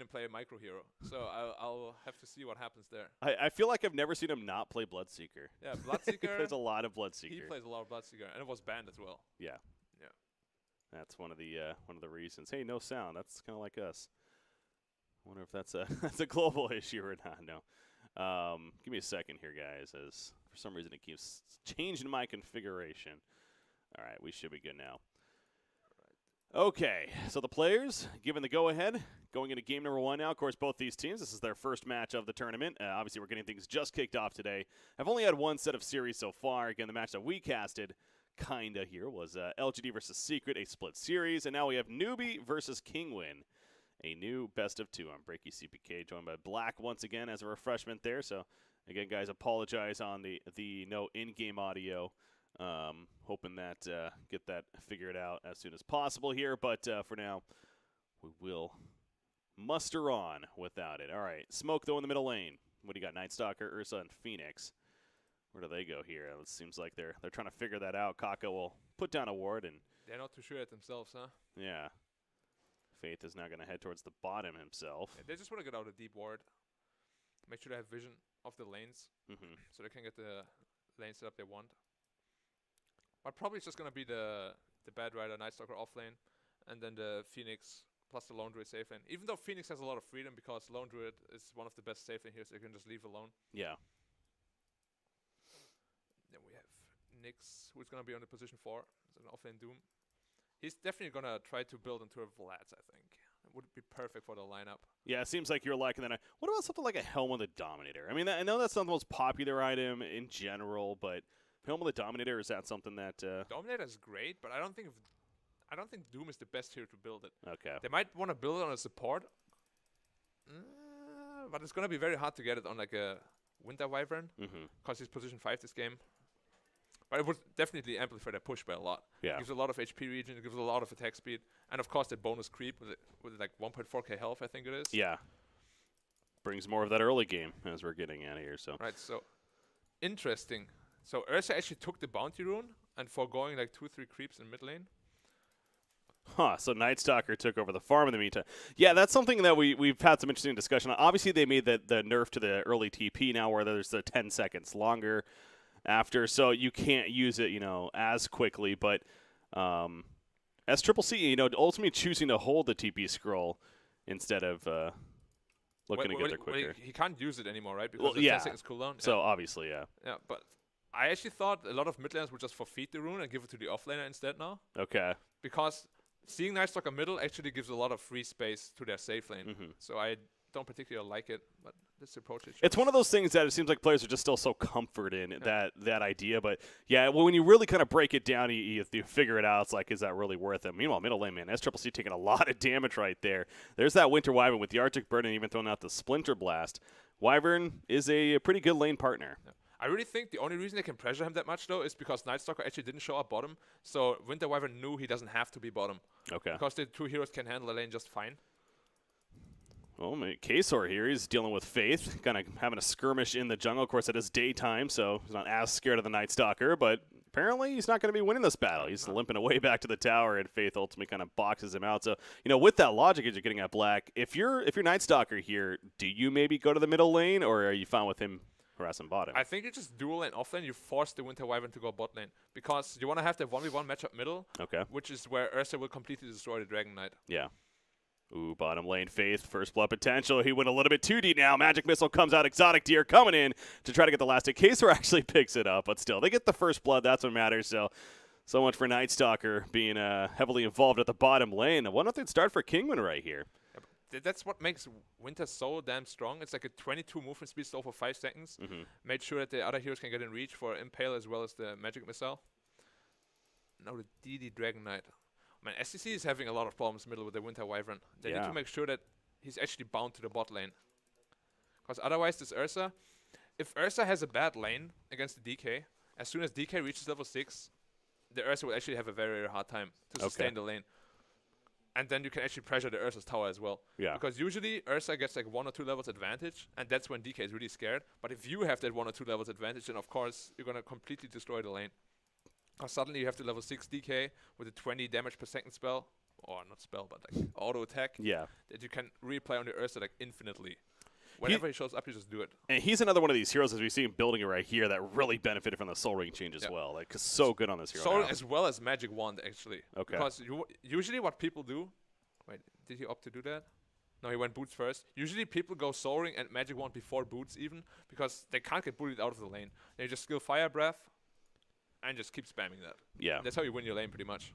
him play a micro hero. So I'll have to see what happens there. I feel like I've never seen him not play Bloodseeker. Yeah, Bloodseeker. There's a lot of He Bloodseeker. plays a lot of Bloodseeker, and it was banned as well. Yeah. Yeah. That's one of the reasons. Hey, no sound. That's kind of like us. I wonder if that's a that's a global issue or not. No. Give me a second here, guys, as for some reason it keeps changing my configuration. All right, we should be good now. Okay, so the players given the go-ahead, going into game number 1 now. Of course, both these teams, this is their first match of the tournament. Obviously, we're getting things just kicked off today. I've only had one set of series so far. Again, the match that we casted, kinda here, was LGD versus Secret, a split series. And now we have Newbee versus Kinguin, a new best of 2. I'm Breaky CPK, joined by Black once again as a refreshment there. So, again, guys, apologize on the no in-game audio. Hoping that get that figured out as soon as possible here, but for now, we will muster on without it. All right, Smoke though in the middle lane. What do you got? Night Stalker, Ursa, and Phoenix. Where do they go here? It seems like they're trying to figure that out. Kaka will put down a ward, and they're not too sure at themselves, huh? Yeah, Faith is now going to head towards the bottom himself. Yeah, they just want to get out a deep ward. Make sure they have vision of the lanes, so they can get the lane set up they want. But probably it's just going to be the Bad Rider, Night Stalker off lane, and then the Phoenix plus the Lone Druid safe lane. Even though Phoenix has a lot of freedom because Lone Druid is one of the best safe lane here, so you can just leave alone. Yeah. Then we have Nyx, who's going to be on the position 4. It's an off lane Doom. He's definitely going to try to build into a Vlad's, I think. It would be perfect for the lineup. Yeah, it seems like you're liking that. What about something like a Helm of the Dominator? I mean, I know that's not the most popular item in general, but Helm of the Dominator, is that something that Dominator is great, but I don't think Doom is the best here to build it. Okay. They might want to build it on a support, but it's gonna be very hard to get it on like a Winter Wyvern because he's position 5 this game. But it would definitely amplify their push by a lot. Yeah. It gives a lot of HP regen, it gives a lot of attack speed, and of course that bonus creep with like 1.4k health, I think it is. Yeah. Brings more of that early game as we're getting out of here. So. Right. So interesting. So Ursa actually took the bounty rune and foregoing like 2-3 creeps in mid lane. Huh, so Night Stalker took over the farm in the meantime. Yeah, that's something that we've had some interesting discussion on. Obviously, they made the nerf to the early TP now where there's the 10 seconds longer after, so you can't use it, as quickly. But as Triple C, ultimately choosing to hold the TP scroll instead of looking to get there quicker. He can't use it anymore, right? Because the 10 seconds cooldown. So obviously, yeah. Yeah, but I actually thought a lot of mid laners would just forfeit the rune and give it to the offlaner instead now. Okay. Because seeing Night Stalker middle actually gives a lot of free space to their safe lane. So I don't particularly like it, but this approach is it's one of those things that it seems like players are just still so comfort in that idea. But yeah, when you really kind of break it down, you figure it out. It's like, is that really worth it? Meanwhile, middle lane, man, SCCC taking a lot of damage right there. There's that Winter Wyvern with the Arctic Burn and even throwing out the Splinter Blast. Wyvern is a pretty good lane partner. Yeah. I really think the only reason they can pressure him that much, though, is because Night Stalker actually didn't show up bottom. So Winter Wyvern knew he doesn't have to be bottom. Okay. Because the 2 heroes can handle the lane just fine. Well, Kasor here, he's dealing with Faith, kind of having a skirmish in the jungle. Of course, it is daytime, so he's not as scared of the Night Stalker, but apparently he's not going to be winning this battle. He's limping away back to the tower, and Faith ultimately kind of boxes him out. So, with that logic as you're getting at Black, if you're Night Stalker here, do you maybe go to the middle lane, or are you fine with him harassing bottom? I think you just dual lane off lane. You force the Winter Wyvern to go bot lane because you want to have the 1v1 matchup middle. Okay. Which is where Ursa will completely destroy the Dragon Knight. Yeah. Ooh, bottom lane Faith, first blood potential. He went a little bit too deep now. Magic Missile comes out. Exotic Deer coming in to try to get the last hit. Kasor actually picks it up, but still, they get the first blood. That's what matters. So much for Night Stalker being heavily involved at the bottom lane. I wonder if they'd start for Kinguin right here. That's what makes Winter so damn strong. It's like a 22 movement speed slow for 5 seconds. Made sure that the other heroes can get in reach for Impale as well as the Magic Missile. Now the DD Dragon Knight. Man, SCC is having a lot of problems middle with the Winter Wyvern. They need to make sure that he's actually bound to the bot lane. Because otherwise this Ursa, if Ursa has a bad lane against the DK, as soon as DK reaches level 6, the Ursa will actually have a very, very hard time to sustain the lane. And then you can actually pressure the Ursa's tower as well. Yeah. Because usually Ursa gets like 1 or 2 levels advantage, and that's when DK is really scared. But if you have that 1 or 2 levels advantage, then of course you're going to completely destroy the lane. Because suddenly you have the level 6 DK with a 20 damage per second spell, or not spell, but like auto attack. Yeah. That you can replay on the Ursa like infinitely. Whenever he shows up, you just do it. And he's another one of these heroes, as we see him building it right here, that really benefited from the Soul Ring change as well. Like, so good on this hero. Soul now. as well as Magic Wand, actually. Okay. Because usually what people do... Wait, did he opt to do that? No, he went Boots first. Usually people go Soul Ring and Magic Wand before Boots even, because they can't get bullied out of the lane. They just skill Fire Breath and just keep spamming that. Yeah. And that's how you win your lane, pretty much.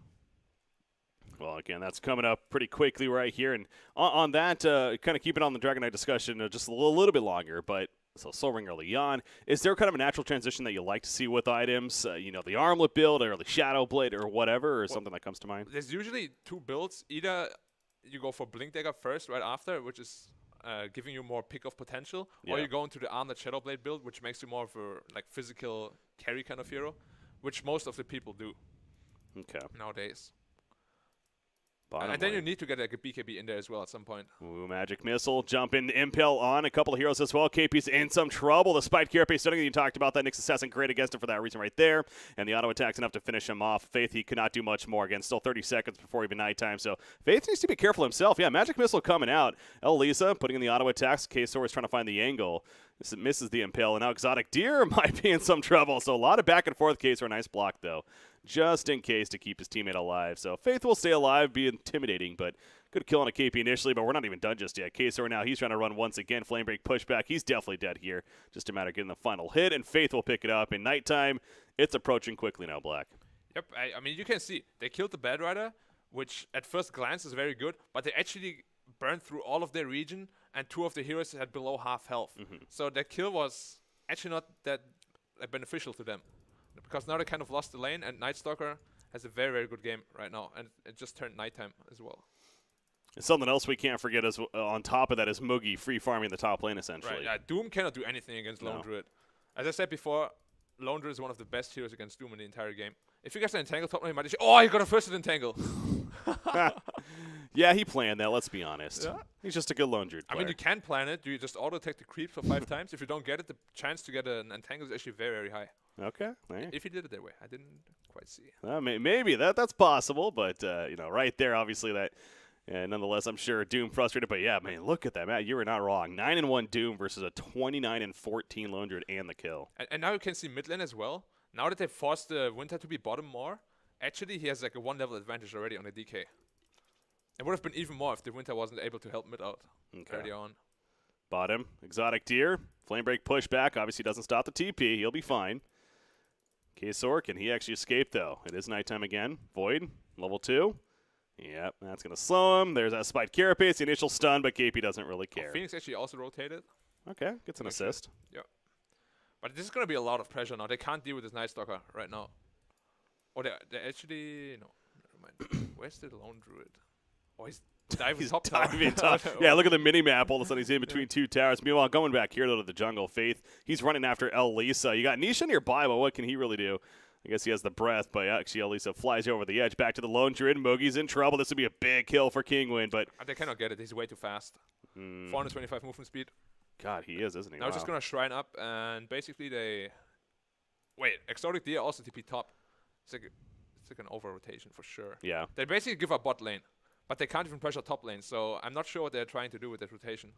Well, again, that's coming up pretty quickly right here. And on that, kind of keeping on the Dragon Knight discussion just a little bit longer, but so Soul Ring early on. Is there kind of a natural transition that you like to see with items? You know, the Armlet build or the Shadow Blade or whatever, or something that comes to mind? There's usually two builds. Either you go for Blink Dagger first right after, which is giving you more pick of potential, or you go into the Armlet Shadow Blade build, which makes you more of a like physical carry kind of hero, which most of the people do nowadays. And then you need to get like a BKB in there as well at some point. Ooh, Magic Missile, jumping, Impel on a couple of heroes as well. KP's in some trouble. The Spike Carapace stunning, you talked about that. Nyx Assassin great against him for that reason right there. And the auto attack's enough to finish him off. Faith, he could not do much more. Again, still 30 seconds before even nighttime. So Faith needs to be careful himself. Yeah, Magic Missile coming out. Elisa putting in the auto attacks. K-Sor is trying to find the angle. This misses the Impale. And now Exotic Deer might be in some trouble. So a lot of back and forth. K-Sor, nice block though, just in case to keep his teammate alive. So Faith will stay alive, be intimidating, but good kill on a KP initially, but we're not even done just yet. K-Sor now, he's trying to run once again. Flame Break pushback. He's definitely dead here. Just a matter of getting the final hit, and Faith will pick it up. In nighttime, it's approaching quickly now, Black. Yep, I mean, you can see, they killed the Bad Rider, which at first glance is very good, but they actually burned through all of their region, and two of the heroes had below half health. So that kill was actually not that beneficial to them. Because now they kind of lost the lane, and Night Stalker has a very, very good game right now, and it just turned nighttime as well. And something else we can't forget is on top of that is Moogie free farming the top lane essentially. Right, Doom cannot do anything against Lone Druid. As I said before, Lone Druid is one of the best heroes against Doom in the entire game. If he gets an entangle top lane, he might just, oh, he got a first entangle. Yeah, he planned that, let's be honest. Yeah. He's just a good Lone Druid player. I mean, you can plan it. Do you just auto-attack the creeps for 5 times? If you don't get it, the chance to get an entangle is actually very, very high. Okay. Right. If he did it that way. I didn't quite see. Maybe that's possible, but, you know, right there, obviously that, nonetheless, I'm sure Doom frustrated, but yeah, man, look at that, Matt. You were not wrong. 9-1 Doom versus a 29-14 Lone Druid and the kill. And now you can see mid lane as well. Now that they forced the Winter to be bottom more, actually he has like a 1-level advantage already on the DK. It would have been even more if the Winter wasn't able to help mid out early on. Bottom, Exotic Deer, Flame Break pushback. Obviously doesn't stop the TP. He'll be fine. K-Sor, can he actually escape though? It is nighttime again. Void, level 2. Yep, that's going to slow him. There's that Spiked Carapace, the initial stun, but KP doesn't really care. Phoenix actually also rotated. Okay, gets an assist. Yeah. But this is going to be a lot of pressure now. They can't deal with this Night Stalker right now. Or they actually, no, never mind. Where's the Lone Druid? Oh, he's diving top tower. Yeah, look at the mini-map. All of a sudden he's in between two towers. Meanwhile, going back here to the jungle, Faith, he's running after Elisa. You got Nisha nearby, but what can he really do? I guess he has the breath, but actually Elisa flies over the edge. Back to the Lone Druid. Moogie's in trouble. This would be a big kill for Kinguin, but they cannot get it. He's way too fast. 425 movement speed. God, he is, isn't he? Now just going to Shrine up, and basically they... Wait, Exotic Deer also TP top. It's like an over-rotation for sure. Yeah. They basically give up bot lane, but they can't even pressure top lane, so I'm not sure what they're trying to do with that rotation.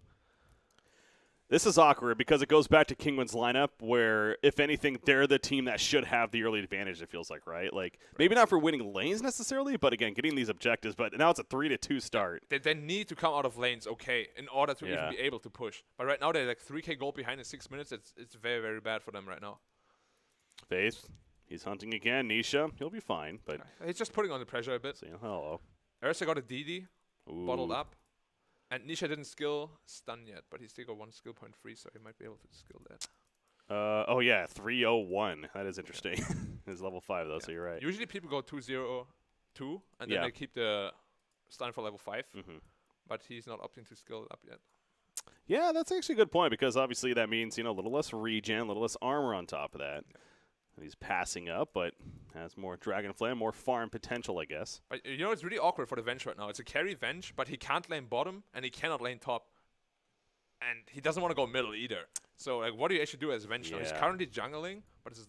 This is awkward because it goes back to Kinguin's lineup where, if anything, they're the team that should have the early advantage, it feels like, right? Like, maybe not for winning lanes necessarily, but again, getting these objectives. But now it's a 3-2 start. They need to come out of lanes okay in order to even be able to push. But right now they're like 3k gold behind in 6 minutes. It's very, very bad for them right now. Faith, he's hunting again. Nisha, he'll be fine. But he's just putting on the pressure a bit. So, hello. Ursa got a DD, bottled up. And Nisha didn't skill stun yet, but he still got 1 skill point free, so he might be able to skill that. Oh yeah, 301. That is interesting. It's level 5 though, so you're right. Usually people go 202, and then they keep the stun for level 5. But he's not opting to skill it up yet. Yeah, that's actually a good point because obviously that means a little less regen, a little less armor on top of that. He's passing up, but has more Dragon Flame, more farm potential, I guess. But it's really awkward for the Venge right now. It's a carry Venge, but he can't lane bottom, and he cannot lane top. And he doesn't want to go middle either. So, like, what do you actually do as Venge now? He's currently jungling, but it's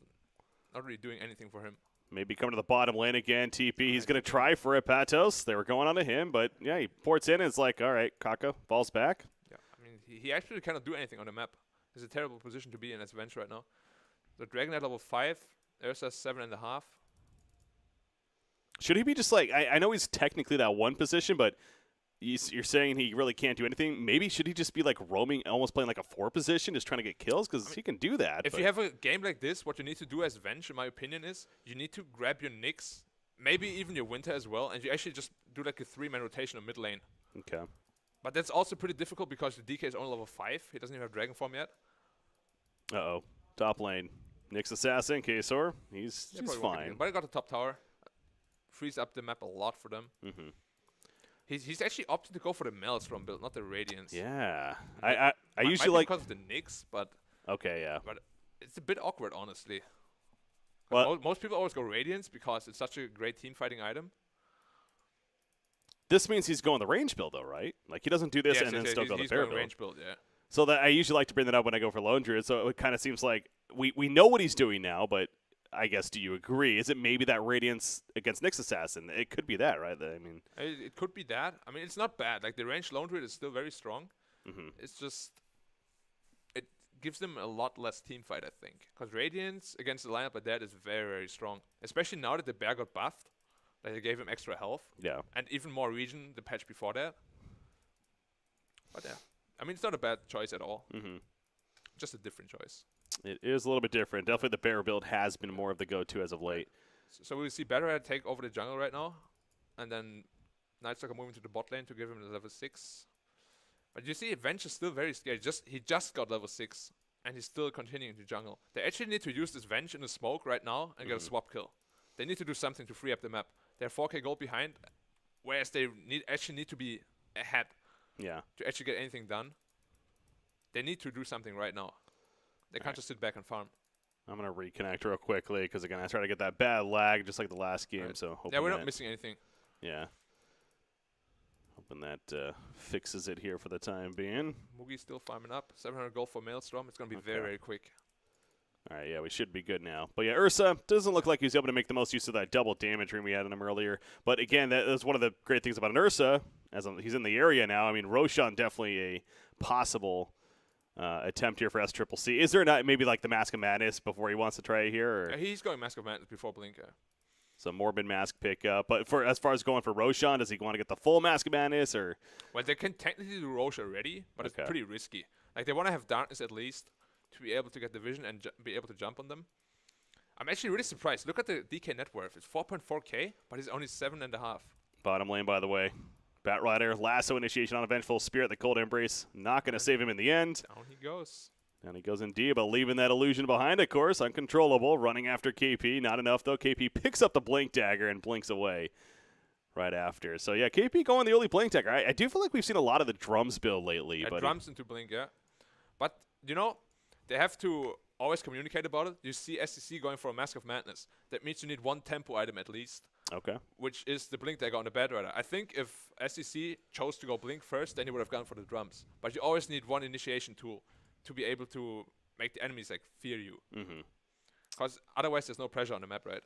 not really doing anything for him. Maybe coming to the bottom lane again. TP, he's going to try for it. Patos, they were going on to him, but yeah, he ports in and it's like, all right, Kaka falls back. Yeah, I mean, he actually cannot do anything on the map. It's a terrible position to be in as Venge right now. So Dragon at level 5, Ursa's 7.5. Should he be just like, I know he's technically that one position, but you're saying he really can't do anything. Maybe should he just be like roaming, almost playing like a 4 position, just trying to get kills? Because he can do that. If you have a game like this, what you need to do as Venge, in my opinion, is you need to grab your Nyx, maybe even your Winter as well, and you actually just do like a 3-man rotation on mid lane. Okay. But that's also pretty difficult because the DK is only level 5. He doesn't even have Dragon Form yet. Uh-oh. Top lane. Nyx Assassin, Kasor. He's fine. But I got the top tower. Frees up the map a lot for them. Mm-hmm. He's actually opted to go for the Maelstrom build, not the Radiance. Yeah. I usually might like... because of the Nyx, but... Okay, yeah. But it's a bit awkward, honestly. Well, most people always go Radiance because it's such a great team fighting item. This means he's going the range build, though, right? Like, he doesn't do this and then still go the fair build. Range build, yeah. So that I usually like to bring that up when I go for Lone Druid, so it kind of seems like we know what he's doing now, but I guess, do you agree? Is it maybe that Radiance against Nyx Assassin? It could be that, right? I mean, it could be that. I mean, it's not bad. Like, the range Lone Druid is still very strong. mm-hmm. It's just... It gives them a lot less team fight, I think. Because Radiance against the lineup like that is very, very strong. Especially now that the bear got buffed. Like, they gave him extra health. Yeah. And even more regen the patch before that. But yeah. I mean, it's not a bad choice at all. Mm-hmm. Just a different choice. It is a little bit different. Definitely the bear build has been more of the go-to as of late. So we see Batterhead take over the jungle right now. And then Nightstalker moving to the bot lane to give him the level 6. But you see, Venge is still very scary. He just got level 6. And he's still continuing to jungle. They actually need to use this Venge in the smoke right now and get a swap kill. They need to do something to free up the map. They're 4k gold behind. Whereas they actually need to be ahead. Yeah. To actually get anything done. They need to do something right now. They can't just sit back and farm. I'm going to reconnect real quickly because, again, I try to get that bad lag just like the last game. Right. So yeah, we're not missing anything. Yeah. Hoping that fixes it here for the time being. Mugi's still farming up. 700 gold for Maelstrom. It's going to be very, very quick. All right, yeah, we should be good now. But yeah, Ursa doesn't look like he's able to make the most use of that double damage ring we had on him earlier. But again, that is one of the great things about an Ursa, as he's in the area now. I mean, Roshan definitely a possible attempt here for SCCC. Is there not maybe like the Mask of Madness before he wants to try it here? Or? Yeah, he's going Mask of Madness before Blink. So Morbid Mask pickup. But for as far as going for Roshan, does he want to get the full Mask of Madness? Or? Well, they can technically do Rosh already, but it's pretty risky. Like, they want to have Darkness at least to be able to get the vision and be able to jump on them. I'm actually really surprised. Look at the DK net worth. It's 4.4k, but he's only 7.5. Bottom lane, by the way. Batrider, lasso initiation on a Vengeful Spirit, the Cold Embrace. Not going to save him in the end. Down he goes. Down he goes indeed, but leaving that illusion behind, of course. Uncontrollable, running after KP. Not enough, though. KP picks up the Blink Dagger and blinks away right after. So, yeah, KP going the early Blink Dagger. I do feel like we've seen a lot of the drums build lately. Yeah, but drums into Blink, yeah. But, you know, they have to always communicate about it. You see SCC going for a Mask of Madness. That means you need one tempo item at least. Okay. Which is the Blink Dagger on the Batrider. I think if SCC chose to go Blink first, then he would have gone for the drums. But you always need one initiation tool to be able to make the enemies like fear you. Because otherwise there's no pressure on the map, right?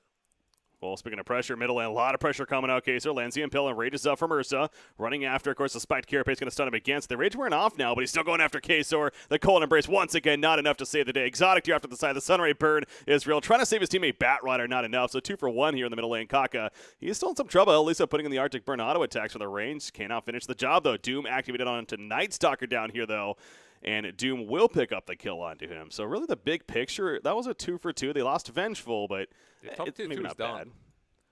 Well, speaking of pressure, middle lane, a lot of pressure coming out, Kasor. Lands the Impale and rages up from Ursa. Running after, of course, the Spiked Carapace going to stun him against. The rage wearing off now, but he's still going after Kasor. The Cold Embrace, once again, not enough to save the day. Exotic Deer after the side. The Sunray Burn is real. Trying to save his teammate Batrider, not enough. So 2 for 1 here in the middle lane. Kaka, he's still in some trouble. Lisa putting in the Arctic Burn auto attacks for the range. Cannot finish the job, though. Doom activated onto Nightstalker down here, though. And Doom will pick up the kill onto him. So really the big picture, that was a 2 for 2. They lost Vengeful, but it's maybe not bad.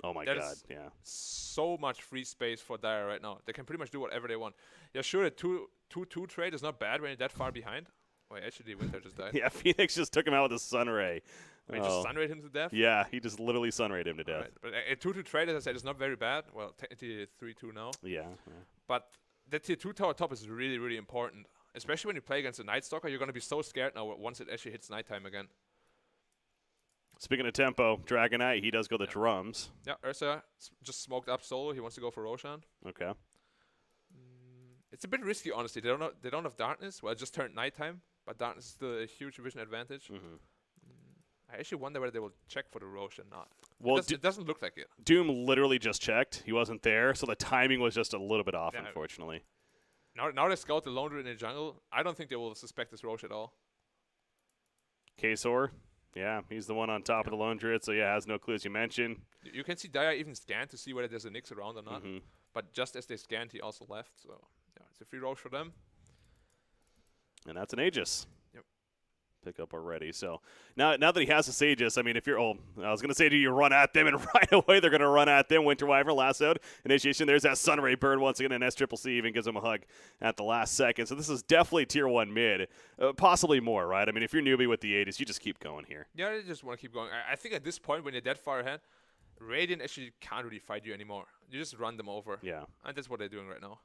Oh my god, yeah. So much free space for Dire right now. They can pretty much do whatever they want. Yeah, sure, a 2-2 trade is not bad when you're that far behind. Wait, actually, Winter just died. Yeah, Phoenix just took him out with a Sunray. Wait, just Sunrayed him to death? Yeah, he just literally Sunrayed him to death. Right. But a 2-2 trade, as I said, is not very bad. Well, technically 3-2 now. Yeah. But the tier 2 tower top is really, really important. Especially when you play against a Nightstalker, you're going to be so scared now once it actually hits nighttime again. Speaking of tempo, Dragonite, he does go the drums. Yeah, Ursa just smoked up solo. He wants to go for Roshan. Okay. It's a bit risky, honestly. They don't have darkness. Well, it just turned nighttime, but darkness is still a huge vision advantage. I actually wonder whether they will check for the Roche or not. Well, It doesn't look like it. Doom literally just checked. He wasn't there, so the timing was just a little bit off, Yeah. unfortunately. Now they scout the Lone Druid in the jungle. I don't think they will suspect this Roche at all. Kasor, yeah, he's the one on top of the Lone Druid, so yeah, has no clue as you mentioned. You can see Daya even scan to see whether there's a Nyx around or not. But just as they scanned, he also left. So yeah, it's a free Roche for them. And that's an Aegis. Yep. Pick up already. So now that he has this Aegis, I mean, if you're I was going to say, do you run at them? And right away they're going to run at them. Winter Wyvern, lassoed. Initiation, there's that Sunray burn once again, and SCCC even gives him a hug at the last second. So this is definitely tier 1 mid. Possibly more, right? I mean, if you're Newbee with the Aegis, you just keep going here. Yeah, they just want to keep going. I think at this point, when you're that far ahead, Radiant actually can't really fight you anymore. You just run them over. Yeah. And that's what they're doing right now.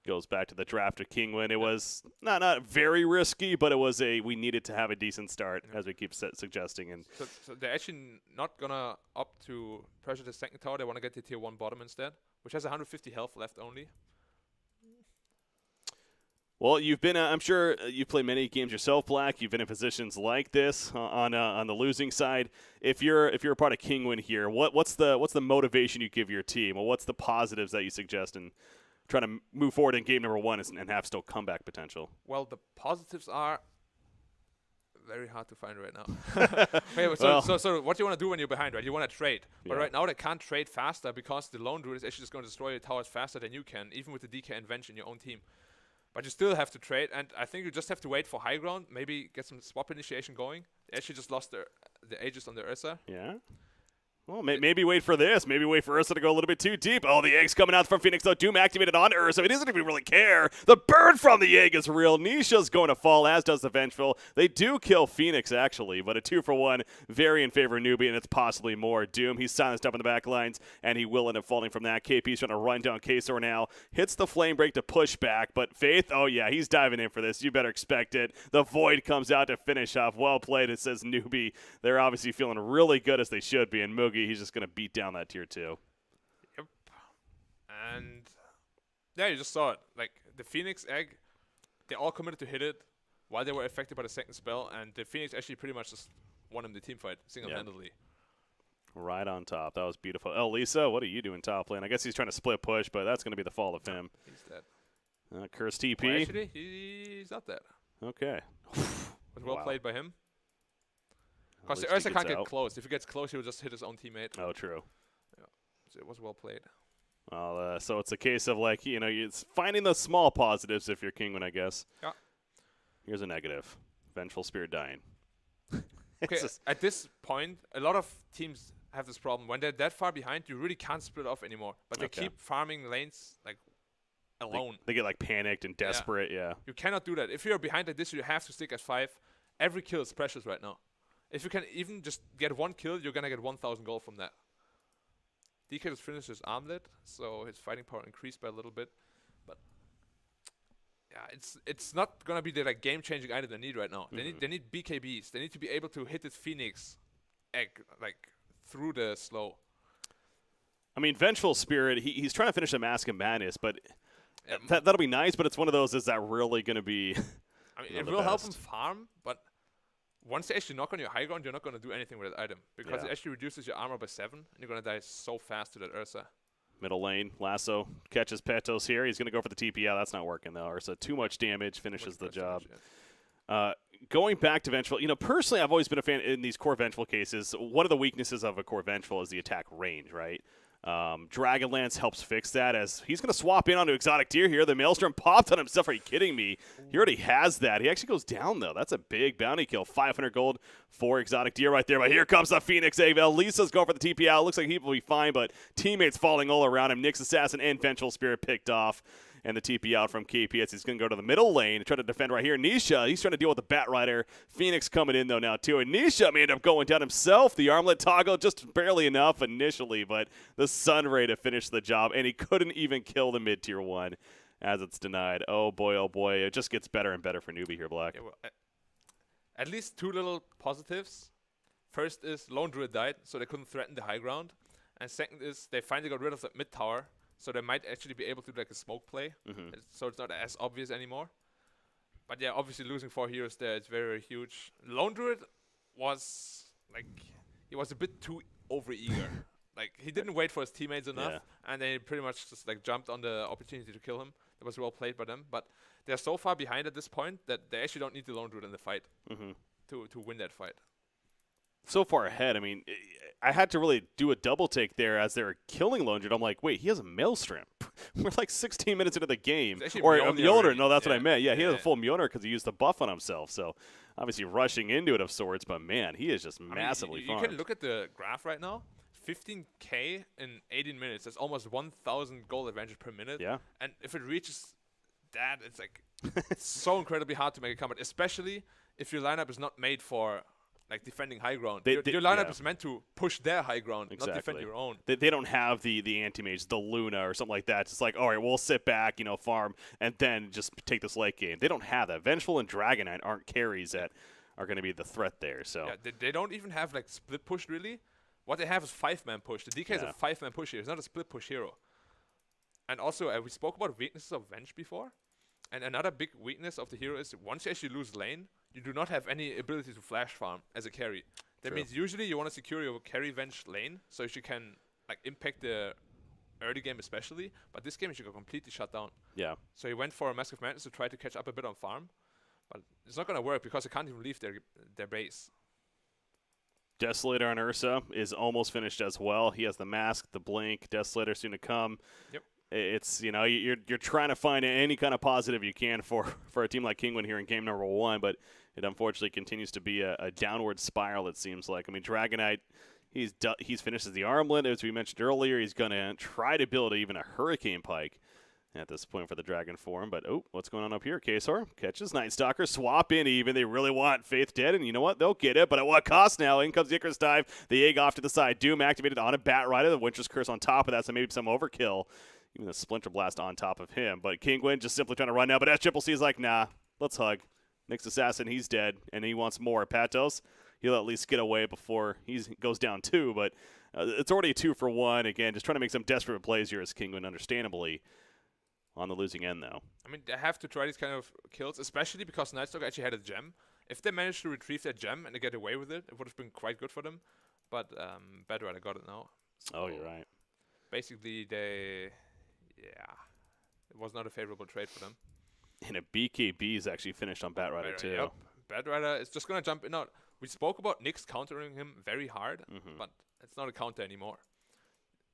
Goes back to the draft of Kinguin. It was not very risky, but it was we needed to have a decent start, as we keep suggesting. And so they're actually not going to opt to pressure the second tower. They want to get the tier 1 bottom instead, which has 150 health left only. Well, you've been, I'm sure you've played many games yourself, Black. You've been in positions like this on the losing side. If you're a part of Kinguin here, what's the motivation you give your team? Well, what's the positives that you suggest in trying to move forward in game number 1 and have still comeback potential? Well, the positives are very hard to find right now. So what do you want to do when you're behind, right? You want to trade. But right now they can't trade faster because the Lone Druid is actually just going to destroy your towers faster than you can, even with the DK Invention in your own team. But you still have to trade, and I think you just have to wait for high ground, maybe get some swap initiation going. They actually just lost the Aegis on the Ursa. Yeah. Well, maybe wait for this. Maybe wait for Ursa to go a little bit too deep. Oh, the egg's coming out from Phoenix, though. Doom activated on Ursa. He doesn't even really care. The burn from the egg is real. Nisha's going to fall, as does the Vengeful. They do kill Phoenix, actually, but a 2-for-1, very in favor of Newbee, and it's possibly more. Doom, he's silenced up in the back lines, and he will end up falling from that. KP's trying to run down Kasor now. Hits the flame break to push back, but Faith, oh yeah, he's diving in for this. You better expect it. The Void comes out to finish off. Well played, it says Newbee. They're obviously feeling really good, as they should be, and Moogie, he's just going to beat down that tier 2. Yep. And yeah, you just saw it. Like the Phoenix egg, they all committed to hit it while they were affected by the second spell, and the Phoenix actually pretty much just won him the team fight single-handedly. Right on top. That was beautiful. Oh, Lisa, what are you doing top lane? I guess he's trying to split push, but that's going to be the fall of him. He's dead. Curse TP. Well, actually, he's not dead. Okay. Was well played by him. Because the Ursa can't get close. If he gets close, he will just hit his own teammate. Oh, true. Yeah. So it was well played. Well, so it's a case of, like, it's finding the small positives if you're Kinguin, I guess. Yeah. Here's a negative. Vengeful Spirit dying. Okay, at this point, a lot of teams have this problem. When they're that far behind, you really can't split off anymore. But they keep farming lanes, like, alone. They get, like, panicked and desperate, yeah. You cannot do that. If you're behind like this, you have to stick as 5. Every kill is precious right now. If you can even just get 1 kill, you're going to get 1,000 gold from that. DK just finished his armlet, so his fighting power increased by a little bit. But yeah, it's not going to be the like game-changing item they need right now. They need BKBs. They need to be able to hit this Phoenix egg like through the slow. I mean, Vengeful Spirit, he's trying to finish the Mask of Madness, but that'll be nice, but it's one of those, is that really going to be I mean, it will help him farm, but once they actually knock on your high ground, you're not going to do anything with that item. Because it actually reduces your armor by 7, and you're going to die so fast to that Ursa. Middle lane, Lasso catches Petos here. He's going to go for the TP. That's not working, though. Ursa, too much damage, finishes the job. Going back to Vengeful, personally, I've always been a fan in these core Vengeful cases. One of the weaknesses of a core Vengeful is the attack range, right? Dragonlance helps fix that, as he's going to swap in onto Exotic Deer here. The Maelstrom popped on himself. Are you kidding me? He already has that. He actually goes down, though. That's a big bounty kill. 500 gold for Exotic Deer right there. But here comes the Phoenix Egg. Lisa's going for the TP out. Looks like he will be fine, but teammates falling all around him. Nyx Assassin and Vengeful Spirit picked off. And the TP out from KPS. He's going to go to the middle lane and try to defend right here. Nisha, he's trying to deal with the Bat Rider. Phoenix coming in, though, now, too. And Nisha may end up going down himself. The armlet toggle just barely enough initially, but the Sunray to finish the job. And he couldn't even kill the mid-tier 1 as it's denied. Oh, boy. It just gets better and better for Newbee here, Black. Yeah, well, at least 2 little positives. First is Lone Druid died, so they couldn't threaten the high ground. And second is they finally got rid of that mid tower. So they might actually be able to do like a smoke play. So it's not as obvious anymore. But yeah, obviously losing 4 heroes there, it's very, very huge. Lone Druid was like he was a bit too over-eager. Like he didn't wait for his teammates enough, and they pretty much just like jumped on the opportunity to kill him. That was well played by them, but they're so far behind at this point that they actually don't need the lone druid in the fight to win that fight. So far ahead, I mean, I had to really do a double take there as they were killing Lone Druid. I'm like, wait, he has a Maelstrom. We're like 16 minutes into the game. Or a Mjolnir. No, that's what I meant. Yeah, he has a full Mjolnir because he used the buff on himself. So obviously rushing into it of sorts, but man, he is just massively farmed. You can look at the graph right now. 15k in 18 minutes. That's almost 1,000 gold advantage per minute. Yeah. And if it reaches that, it's like it's so incredibly hard to make a comeback, especially if your lineup is not made for like defending high ground. Your lineup is meant to push their high ground, not defend your own. They don't have the anti-mage, the Luna or something like that. It's like, all right, we'll sit back, farm, and then just take this late game. They don't have that. Vengeful and Dragon Knight aren't carries that are going to be the threat there. So they don't even have like split push really. What they have is 5-man push. The DK is a 5-man push here. It's not a split push hero. And also, we spoke about weaknesses of Venge before. And another big weakness of the hero is once you actually lose lane, you do not have any ability to flash farm as a carry. That means usually you want to secure your carry Venge lane so you can like impact the early game especially. But this game you should go completely shut down. Yeah. So he went for a Massive Madness to try to catch up a bit on farm. But it's not going to work because they can't even leave their base. Desolator on Ursa is almost finished as well. He has the mask, the blink, Desolator soon to come. Yep. It's, you're trying to find any kind of positive you can for a team like Kinguin here in game number 1, but it unfortunately continues to be a downward spiral, it seems like. I mean, Dragon Knight, he's finished as the armlet, as we mentioned earlier. He's going to try to build even a Hurricane Pike at this point for the Dragon form. But, what's going on up here? Kesor catches Night Stalker, swap in even. They really want Faith dead, and you know what? They'll get it, but at what cost now? In comes the Icarus Dive, the egg off to the side. Doom activated on a Bat Rider, the Winter's Curse on top of that, so maybe some overkill. Even the Splinter Blast on top of him. But Kinguin just simply trying to run now, but S-Triple-C is like, nah, let's hug. Next Assassin, he's dead, and he wants more. Patos, he'll at least get away before he goes down 2, but it's already a 2 for 1. Again, just trying to make some desperate plays here as Kinguin, understandably, on the losing end, though. I mean, they have to try these kind of kills, especially because Nightstalker actually had a gem. If they managed to retrieve that gem and they get away with it, it would have been quite good for them. But Bad Rider got it now. So you're right. Basically, it was not a favorable trade for them. And a BKB is actually finished on Bat Rider, too. Yep. Bat Rider is just going to jump in. Out. We spoke about Nyx countering him very hard, but it's not a counter anymore.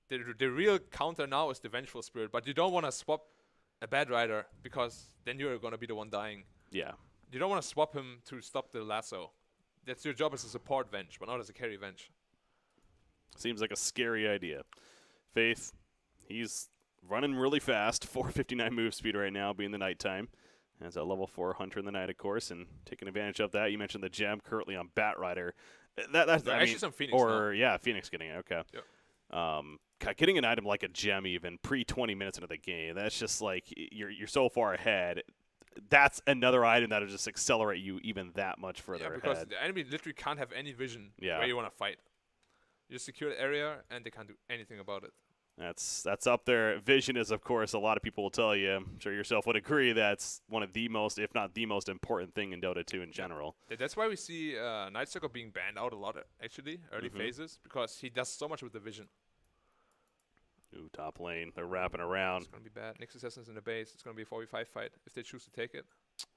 The real counter now is the Vengeful Spirit, but you don't want to swap a Bat Rider because then you're going to be the one dying. Yeah. You don't want to swap him to stop the lasso. That's your job as a support Venge, but not as a carry Venge. Seems like a scary idea. Faith, he's running really fast, 459 move speed right now, being the nighttime. As a level 4 Hunter in the night, of course, and taking advantage of that. You mentioned the gem currently on Bat Rider. That's actually some Phoenix now. Phoenix getting it. Okay. Yep. Getting an item like a gem even pre-20 minutes into the game, that's just like you're so far ahead. That's another item that'll just accelerate you even that much further ahead. Because the enemy literally can't have any vision where you want to fight. You just secure the area, and they can't do anything about it. That's up there. Vision is, of course, a lot of people will tell you, I'm sure yourself would agree, that's one of the most, if not the most important thing in Dota 2 in general. That's why we see Nightstalker being banned out a lot, actually, early phases, because he does so much with the vision. Ooh, top lane. They're wrapping around. It's going to be bad. Nyx Assassin's in the base. It's going to be a 4v5 fight if they choose to take it.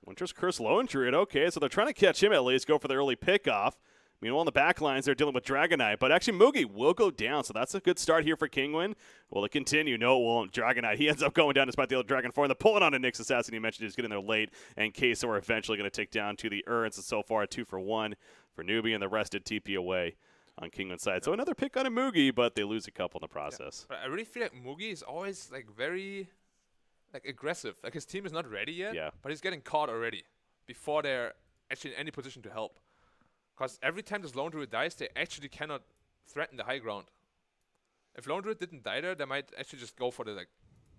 Winter's Curse Lone Druid. Okay, so they're trying to catch him at least, go for the early pickoff. Meanwhile, on the back lines, they're dealing with Dragon Knight, but actually Mugi will go down, so that's a good start here for Kinguin. Will it continue? No, it won't. Dragon Knight, he ends up going down despite the other Dragon form. They're pulling on a Nyx Assassin. He mentioned he's getting there late, and Kesor eventually going to take down to the Urns. So far, a 2 for 1 for Newbee, and the rest did TP away on Kinguin's side. So another pick on a Mugi, but they lose a couple in the process. Yeah. I really feel like Mugi is always very aggressive. Like his team is not ready yet, but he's getting caught already before they're actually in any position to help. Because every time this Lone Druid dies, they actually cannot threaten the high ground. If Lone Druid didn't die there, they might actually just go for the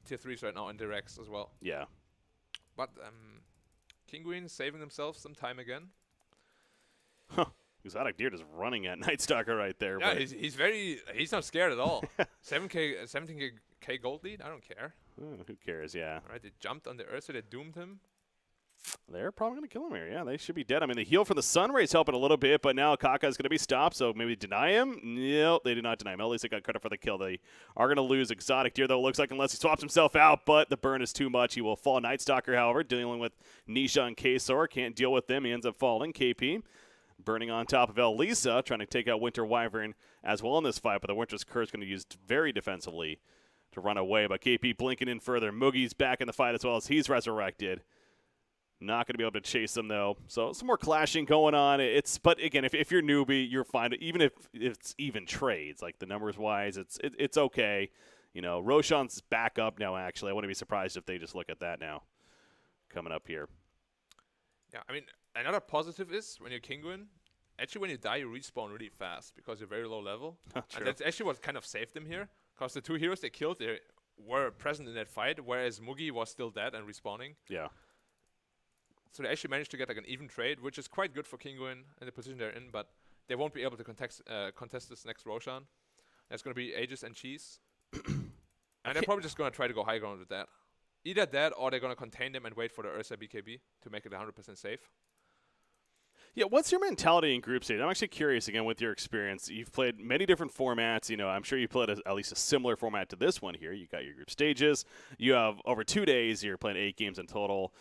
tier 3s right now and the Rex as well. Yeah. But Kinguin saving themselves some time again. Huh. Exotic Deer just running at Night Stalker right there. Yeah, he's not scared at all. 17k gold lead, I don't care. Who cares, yeah. All right, they jumped on the Ursa, they doomed him. They're probably going to kill him here. Yeah, they should be dead. I mean, the heal from the sun ray's helping a little bit, but now Kaka's going to be stopped, so maybe deny him? Nope, they do not deny him. At least they got credit for the kill. They are going to lose Exotic Deer, though, it looks like, unless he swaps himself out, but the burn is too much. He will fall. Night Stalker, however, dealing with Nisha and Kesor. Can't deal with them. He ends up falling. KP burning on top of Elisa, trying to take out Winter Wyvern as well in this fight, but the Winter's Curse going to use very defensively to run away, but KP blinking in further. Moogie's back in the fight as well as he's resurrected. Not going to be able to chase them, though. So some more clashing going on. But again, if you're Newbee, you're fine. Even if it's even trades, like the numbers-wise, it's okay. You know, Roshan's back up now, actually. I wouldn't be surprised if they just look at that now coming up here. Yeah, I mean, another positive is when you're Kinguin, actually when you die, you respawn really fast because you're very low level. And that's actually what kind of saved them here, because the 2 heroes they killed, they were present in that fight, whereas Mugi was still dead and respawning. Yeah. So they actually managed to get like an even trade, which is quite good for Kinguin in the position they're in, but they won't be able to contest this next Roshan. It's going to be Aegis and Cheese. And they're probably just going to try to go high ground with that. Either that, or they're going to contain them and wait for the Ursa BKB to make it 100% safe. Yeah, what's your mentality in group stage? I'm actually curious, again, with your experience. You've played many different formats. You know, I'm sure you played at least a similar format to this one here. You got your group stages. You have over 2 days. You're playing 8 games in total.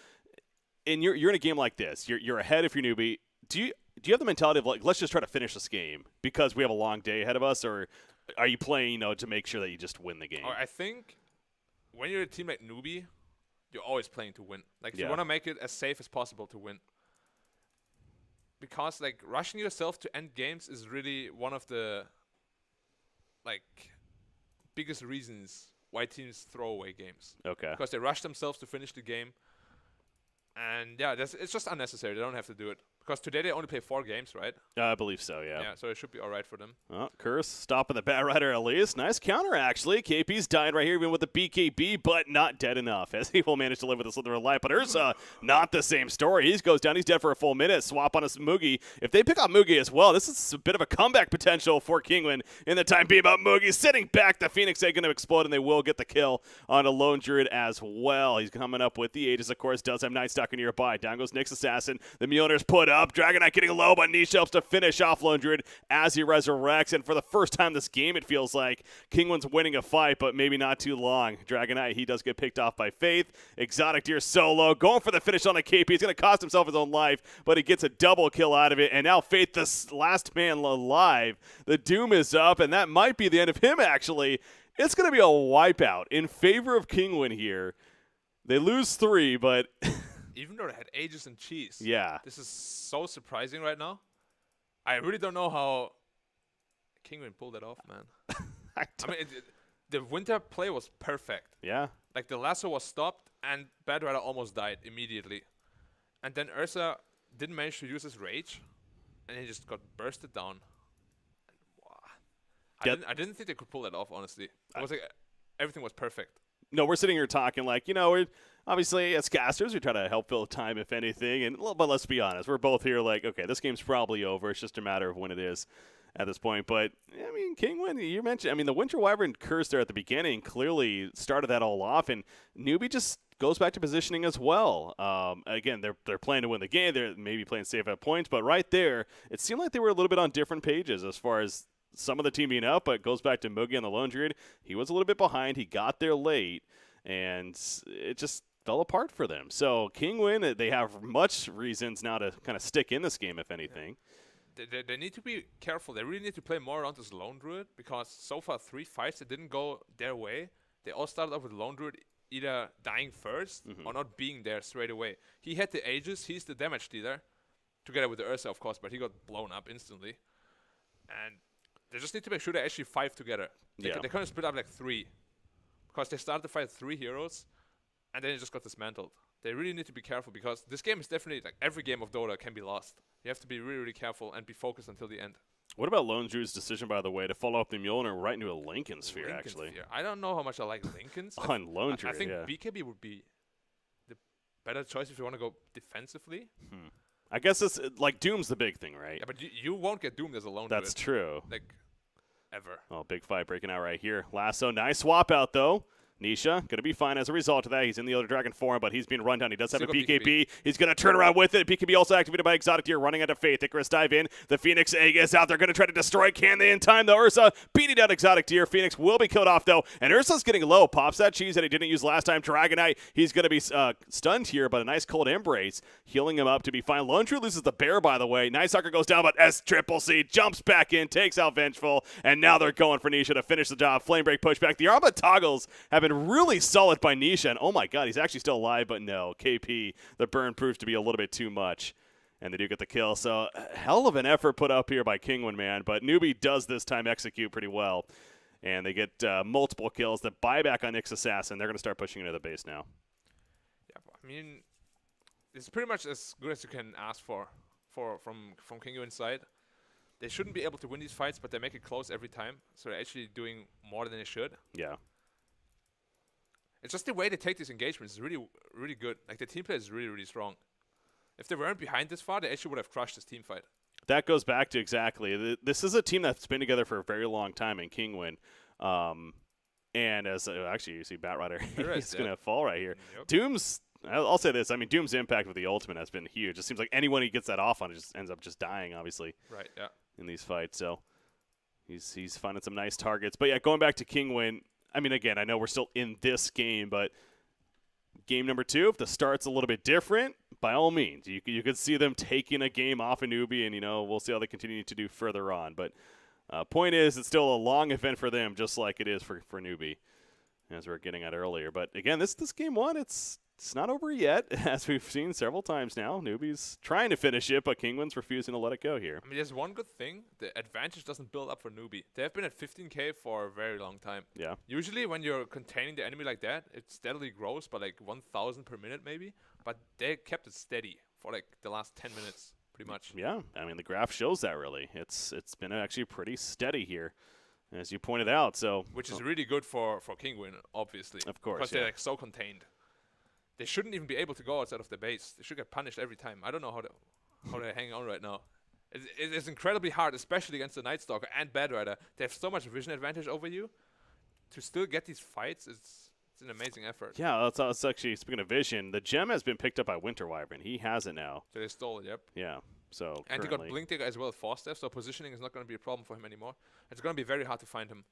And you're in a game like this. You're ahead if you're Newbee. Do you have the mentality of, like, let's just try to finish this game because we have a long day ahead of us, or are you playing, you know, to make sure that you just win the game? I think when you're a team like Newbee, you're always playing to win. Like, you want to make it as safe as possible to win. Because, like, rushing yourself to end games is really one of the, like, biggest reasons why teams throw away games. Okay. Because they rush themselves to finish the game. And, yeah, it's just unnecessary. They don't have to do it. Because today they only play 4 games, right? I believe so, yeah. Yeah, so it should be all right for them. Oh, Curse stopping the Bat Rider at least. Nice counter, actually. KP's dying right here, even with the BKB, but not dead enough, as he will manage to live with a slither of life. But Ursa, not the same story. He goes down. He's dead for a full minute. Swap on a Mugi. If they pick up Mugi as well, this is a bit of a comeback potential for Kinguin in the time being. About Mugi sitting back. The Phoenix Egg going to explode, and they will get the kill on a Lone Druid as well. He's coming up with the Aegis, of course. Does have Night Stalker nearby. Down goes Nyx Assassin. The Mjolnir's put up. Dragon Knight getting low, but Nisha helps to finish off Lone Druid as he resurrects. And for the first time this game, it feels like Kinguin's winning a fight, but maybe not too long. Dragon Knight, he does get picked off by Faith. Exotic Deer solo, going for the finish on a KP. He's going to cost himself his own life, but he gets a double kill out of it. And now Faith, the last man alive. The Doom is up, and that might be the end of him, actually. It's going to be a wipeout in favor of Kinguin here. They lose 3, but... Even though they had Aegis and Cheese. Yeah. This is so surprising right now. I really don't know how Kinguin pulled that off, man. I mean, the winter play was perfect. Yeah. Like, the lasso was stopped, and Bad Rider almost died immediately. And then Ursa didn't manage to use his rage, and he just got bursted down. And, wow. I didn't think they could pull that off, honestly. It was like everything was perfect. No, we're sitting here talking like, you know, we're obviously as casters, we try to help fill time if anything. But let's be honest, we're both here like, okay, this game's probably over. It's just a matter of when it is at this point. But, I mean, Kinguin, you mentioned, I mean, the Winter Wyvern curse there at the beginning clearly started that all off. And Newbee just goes back to positioning as well. Again, they're playing to win the game. They're maybe playing safe at points. But right there, it seemed like they were a little bit on different pages as far as some of the team being up, but it goes back to Mugi on the Lone Druid. He was a little bit behind. He got there late, and it just fell apart for them. So Kinguin, they have much reasons now to kind of stick in this game, if anything. They need to be careful. They really need to play more around this Lone Druid, because so far 3 fights that didn't go their way. They all started off with Lone Druid either dying first or not being there straight away. He had the Aegis. He's the damage dealer, together with the Ursa, of course, but he got blown up instantly. And they just need to make sure they actually 5 together. They kind of split up like 3. Because they started the fight with 3 heroes, and then it just got dismantled. They really need to be careful, because this game is definitely, like, every game of Dota can be lost. You have to be really, really careful and be focused until the end. What about Lone Druid's decision, by the way, to follow up the Mjolnir right into a Lincoln Sphere, actually? Sphere. I don't know how much I like Lincolns. On Lone Druid, I think BKB would be the better choice if you want to go defensively. I guess it's like Doom's the big thing, right? Yeah, but you won't get doomed as a Lone Druid. That's true. Like, ever. Oh, big fight breaking out right here. Lasso, nice swap out, though. Nisha going to be fine as a result of that. He's in the Elder Dragon form, but he's being run down. He does have a Single BKB. He's going to turn around with it. BKB also activated by Exotic Deer, running out of Faith. Icarus dive in. The Phoenix Egg is out there, going to try to destroy. Can they in time? The Ursa beating down Exotic Deer. Phoenix will be killed off, though, and Ursa's getting low. Pops that cheese that he didn't use last time. Dragonite, he's going to be stunned here, but a nice cold embrace, healing him up to be fine. Lone True loses the bear, by the way. Nice Sucker goes down, but S-Triple-C jumps back in, takes out Vengeful, and now they're going for Nisha to finish the job. Flame Break pushback. The Arma toggles have been really solid by Nisha, and oh my god, he's actually still alive, but no, KP, the burn proves to be a little bit too much, and they do get the kill. So hell of an effort put up here by Kinguin, man, but Newbee does this time execute pretty well, and they get multiple kills. The buyback on Nyx Assassin, they're going to start pushing into the base now. Yeah, I mean, it's pretty much as good as you can ask for from Kinguin's side. They shouldn't be able to win these fights, but they make it close every time, so they're actually doing more than they should. Yeah. It's just the way they take these engagements is really, really good. Like, the team play is really, really strong. If they weren't behind this far, they actually would have crushed this team fight. That goes back to exactly. This is a team that's been together for a very long time in Kinguin. And as actually, you see Batrider, he's going to fall right here. Yep. Doom's, I'll say this. I mean, Doom's impact with the ultimate has been huge. It seems like anyone he gets that off on just ends up just dying, obviously. Right, yeah. In these fights. So he's finding some nice targets. But yeah, going back to Kinguin, I mean, again, I know we're still in this game, but game number 2, if the start's a little bit different, by all means, you could see them taking a game off of Newbee, and, we'll see how they continue to do further on. But point is, it's still a long event for them, just like it is for Newbee, as we were getting at earlier. But, again, this game 1, it's not over yet, as we've seen several times now. Newbee's trying to finish it, but Kinguin's refusing to let it go here. I mean, there's one good thing. The advantage doesn't build up for Newbee. They have been at 15k for a very long time. Yeah. Usually when you're containing the enemy like that, it steadily grows by like 1,000 per minute maybe. But they kept it steady for like the last 10 minutes, pretty much. Yeah. I mean, the graph shows that, really. It's been actually pretty steady here, as you pointed out. So Which is really good for Kinguin, obviously. Of course, because they're like so contained. They shouldn't even be able to go outside of the base. They should get punished every time. I don't know how they hang on right now. It's incredibly hard, especially against the Night Stalker and Batrider. They have so much vision advantage over you. To still get these fights, it's an amazing effort. Yeah, that's actually, speaking of vision, the gem has been picked up by Winter Wyvern. He has it now. So they stole it, yep. Yeah, so and currently. he got Blink Digger as well as Force Staff, so positioning is not going to be a problem for him anymore. It's going to be very hard to find him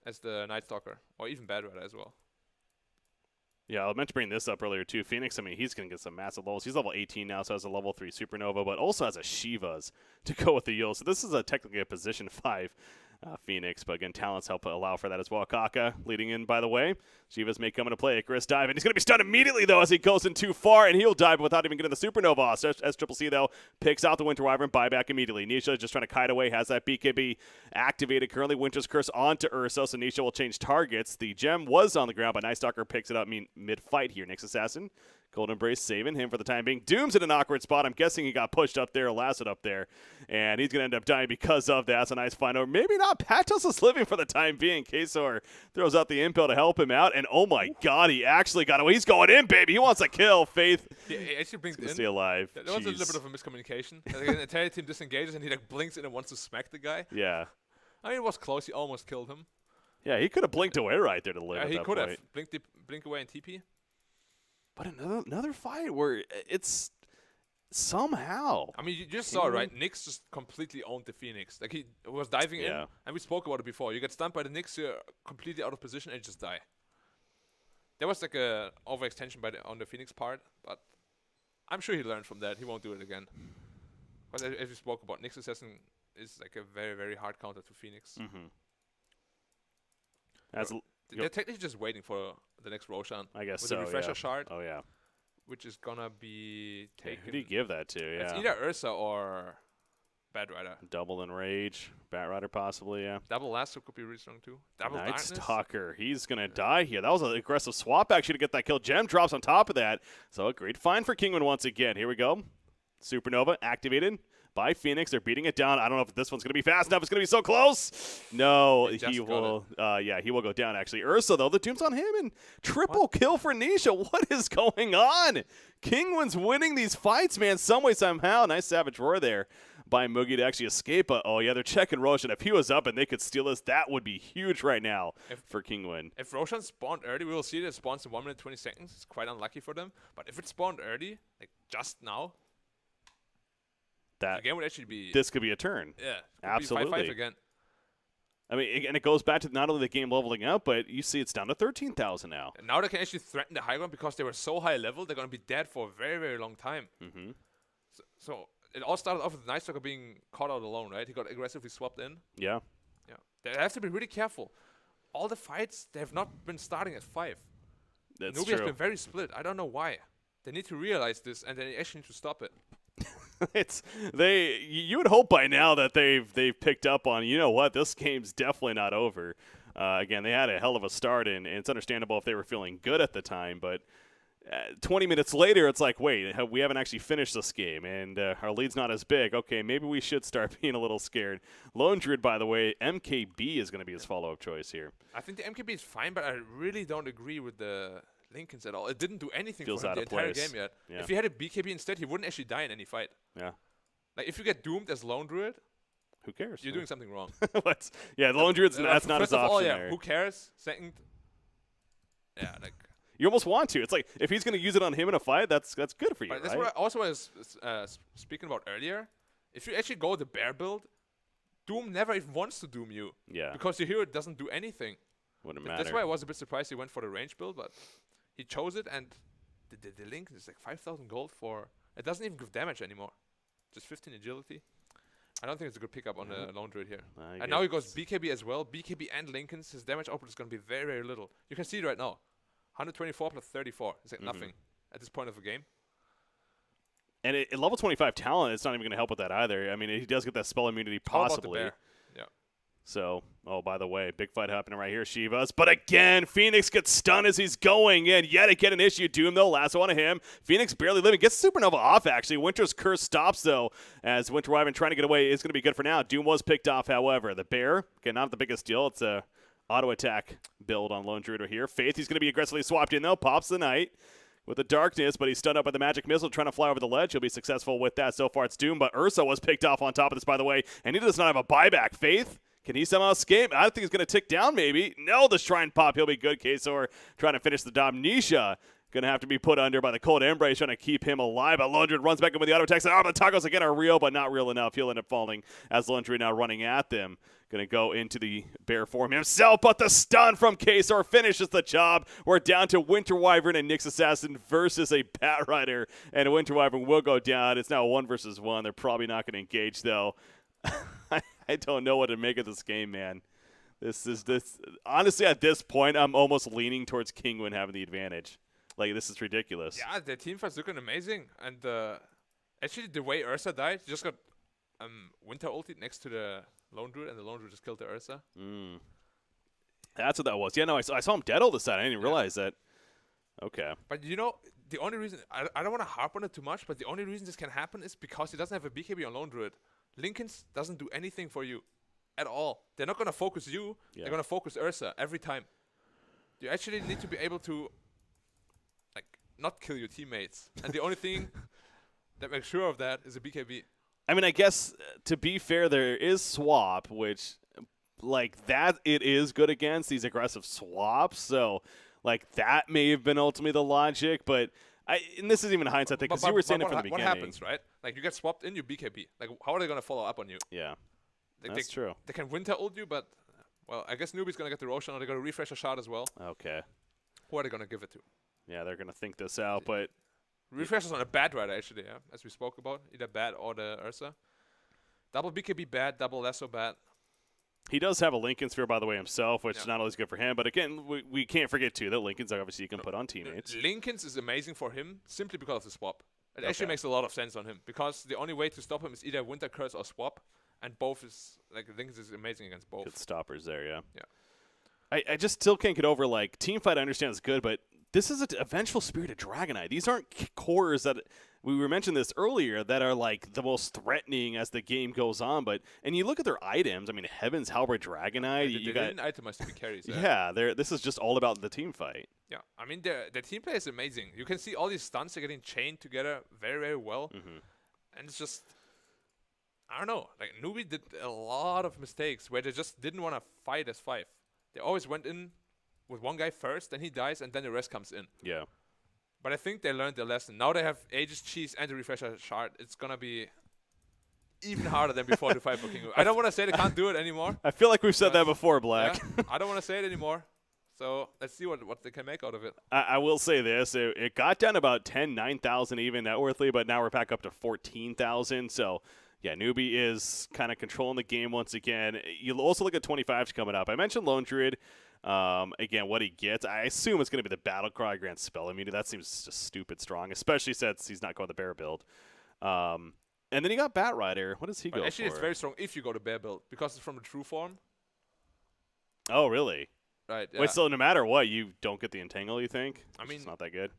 as the Night Stalker, or even Batrider as well. Yeah, I meant to bring this up earlier too. Phoenix, I mean, he's going to get some massive levels. He's level 18 now, so has a level 3 Supernova, but also has a Shivas to go with the Yule. So this is technically a position 5 Phoenix, but again, talents help allow for that as well. Kaka leading in, by the way. Shivas may come into play. Icarus dive, and he's going to be stunned immediately, though, as he goes in too far, and he'll dive without even getting the Supernova off. S-Triple-C, though, picks out the Winter Wyvern, buyback immediately. Nisha is just trying to kite away, has that BKB activated. Currently, Winter's Curse onto Ursa, so Nisha will change targets. The gem was on the ground, but Night Stalker picks it up mid-fight here. Nyx Assassin, Cold Embrace saving him for the time being. Doom's in an awkward spot. I'm guessing he got pushed up there, lasted up there, and he's going to end up dying because of that. That's a nice find. Or maybe not. Patos is living for the time being. Kesor throws out the impel to help him out, and oh my god, he actually got away. He's going in, baby. He wants a kill. Faith. Yeah, he actually blinks in. Stay alive. There was a little bit of a miscommunication. Like, the entire team disengages, and he like blinks in and wants to smack the guy. Yeah. I mean, it was close. He almost killed him. Yeah, he could have blinked away right there to live. He at could that have point. blink away and TP. But another fight where it's somehow. I mean, you just saw, right? Nyx just completely owned the Phoenix. Like, he was diving in, and we spoke about it before. You get stunned by the Nyx, you're completely out of position, and you just die. There was like a overextension on the Phoenix part, but I'm sure he learned from that. He won't do it again. But as we spoke about, Nyx Assassin is like a very, very hard counter to Phoenix. Mm-hmm. They're technically just waiting for the next Roshan. I guess with so, the refresher shard. Oh, yeah. Which is gonna be taken. Who do you give that to? Yeah. It's either Ursa or Batrider. Double Enrage. Batrider possibly, yeah. Double Lasso could be really strong too. Double Night Darkness. Stalker. He's going to die here. That was an aggressive swap actually to get that kill. Gem drops on top of that. So a great find for Kinguin once again. Here we go. Supernova activated by Phoenix. They're beating it down. I don't know if this one's going to be fast enough. It's going to be so close. No, he will. He will go down, actually. Ursa, though, the Doom's on him, and triple kill for Nisha. What is going on? Kinguin's winning these fights, man, some way, somehow. Nice Savage Roar there by Moogie to actually escape. But, oh, yeah, they're checking Roshan. If he was up and they could steal this, that would be huge right now for Kinguin. If Roshan spawned early, we will see that it spawns in 1 minute 20 seconds. It's quite unlucky for them. But if it spawned early, like just now, the game would actually be... This could be a turn. Yeah. Absolutely. 5-5 again. I mean, and it goes back to not only the game leveling out, but you see it's down to 13,000 now. And now they can actually threaten the high ground because they were so high level, they're going to be dead for a very, very long time. So it all started off with Night Stalker being caught out alone, right? He got aggressively swapped in. Yeah. Yeah. They have to be really careful. All the fights, they have not been starting at 5. That's Newbee true. has been very split. I don't know why. They need to realize this, and they actually need to stop it. You would hope by now that they've picked up on, you know what, this game's definitely not over. Again, they had a hell of a start, and it's understandable if they were feeling good at the time, but 20 minutes later, it's like, wait, we haven't actually finished this game, and our lead's not as big. Okay, maybe we should start being a little scared. Lone Druid, by the way, MKB is going to be his follow-up choice here. I think the MKB is fine, but I really don't agree with the Lincolns at all. It didn't do anything Feels for him out the of entire place. game yet. Yeah. If he had a BKB instead, he wouldn't actually die in any fight. Yeah. Like, if you get doomed as Lone Druid, who cares? you're doing something wrong. Yeah, the Lone Druid's that's not his option there. Who cares? Second, yeah, like... You almost want to. It's like, if he's going to use it on him in a fight, that's good for you, But that's right? what I also was speaking about earlier. If you actually go the bear build, Doom never even wants to Doom you. Yeah. Because your hero doesn't do anything. Wouldn't matter. That's why I was a bit surprised he went for the range build, but he chose it, and the link is like 5,000 gold for... It doesn't even give damage anymore. Just 15 agility. I don't think it's a good pickup on the Lone Druid here. And now he goes BKB as well. BKB and Lincoln's. His damage output is going to be very, very little. You can see it right now. 124 plus 34. It's like nothing at this point of the game. And at level 25 talent, it's not even going to help with that either. I mean, he does get that spell immunity possibly. All about the bear. Yeah. So, oh, by the way, big fight happening right here, Shivas. But again, Phoenix gets stunned as he's going in. Yet again, an issue. Doom, though, lasso on him. Phoenix barely living. Gets Supernova off, actually. Winter's Curse stops, though, as Winter Wyvern trying to get away is going to be good for now. Doom was picked off, however. The bear, again, not the biggest deal. It's a auto attack build on Lone Druid here. Faith, he's going to be aggressively swapped in, though. Pops the Knight with the darkness, but he's stunned up by the magic missile trying to fly over the ledge. He'll be successful with that. So far, it's Doom, but Ursa was picked off on top of this, by the way, and he does not have a buyback. Faith, can he somehow escape? I think he's going to tick down, maybe. No, the Shrine Pop. He'll be good. Kesor trying to finish the Domnisha. Going to have to be put under by the Cold Embrace, trying to keep him alive. But Lone Druid runs back in with the auto attacks. And the tacos again are real, but not real enough. He'll end up falling as Lone Druid now running at them. Going to go into the bear form himself, but the stun from Kesor finishes the job. We're down to Winter Wyvern and Nyx Assassin versus a Bat Rider, and Winter Wyvern will go down. It's now 1 versus 1. They're probably not going to engage, though. I don't know what to make of this game, man. This honestly, at this point, I'm almost leaning towards Kinguin having the advantage. Like, this is ridiculous. Yeah, the team fight's looking amazing, and actually the way Ursa died, just got Winter ulted next to the Lone Druid, and the Lone Druid just killed the Ursa. That's what that was. Yeah, no, I saw him dead all this time. I didn't realize that. Okay. But you know, the only reason, I don't want to harp on it too much, but the only reason this can happen is because he doesn't have a BKB on Lone Druid. Lincoln's doesn't do anything for you at all. They're not going to focus you. Yeah. They're going to focus Ursa every time. You actually need to be able to, like, not kill your teammates. And the only thing that makes sure of that is a BKB. I mean, I guess, to be fair, there is swap, which, like, that it is good against these aggressive swaps. So, like, that may have been ultimately the logic, but and this is even a hindsight thing, because you were saying it from the beginning. What happens, right? Like, you get swapped in, you BKB. Like, how are they going to follow up on you? Yeah, like, that's true. They can Winter ult you, but, well, I guess Newbee's going to get the Roshan, or they're going to refresh a shot as well. Okay. Who are they going to give it to? Yeah, they're going to think this out, but... Refresh is on a Bat Rider, actually, yeah, as we spoke about. Either Bat or the Ursa. Double BKB Bat, double Lasso Bat. He does have a Lincoln Sphere, by the way, himself, which is not always good for him. But again, we can't forget, too, that Lincoln's obviously you can put on teammates. Lincoln's is amazing for him simply because of the swap. It actually makes a lot of sense on him, because the only way to stop him is either Winter Curse or swap, and both is, like, Lincoln's is amazing against both. Good stoppers there, yeah. Yeah. I just still can't get over, like, Teamfight I understand is good, but this is a Vengeful Spirit of Dragonite. These aren't cores that we were mentioning this earlier that are like the most threatening as the game goes on. And you look at their items. I mean, Heaven's Halberd Dragonite. You got item to be carries. Yeah, this is just all about the team fight. Yeah, I mean the team play is amazing. You can see all these stunts are getting chained together very, very well, and it's just I don't know. Like, Newbee did a lot of mistakes where they just didn't want to fight as 5. They always went in with one guy first, then he dies, and then the rest comes in. Yeah. But I think they learned their lesson. Now they have Aegis Cheese and the Refresher Shard. It's going to be even harder than before to fight for Kinguin. I don't want to say they can't do it anymore. I feel like we've said that before, Black. Yeah, I don't want to say it anymore. So let's see what they can make out of it. I will say this. It got down to about 9,000 even net worthly, but now we're back up to 14,000. So, yeah, Newbee is kind of controlling the game once again. You'll also look at 25s coming up. I mentioned Lone Druid. Again, what he gets, I assume it's going to be the Battle Cry Grand Spell Immunity. That seems just stupid strong, especially since he's not going the bear build. And then you got Bat Rider. What does he go actually, for? it's very strong if you go to bear build because it's from the true form. Oh, really? Right. Yeah. Wait, so no matter what, you don't get the Entangle, you think? I mean, it's not that good.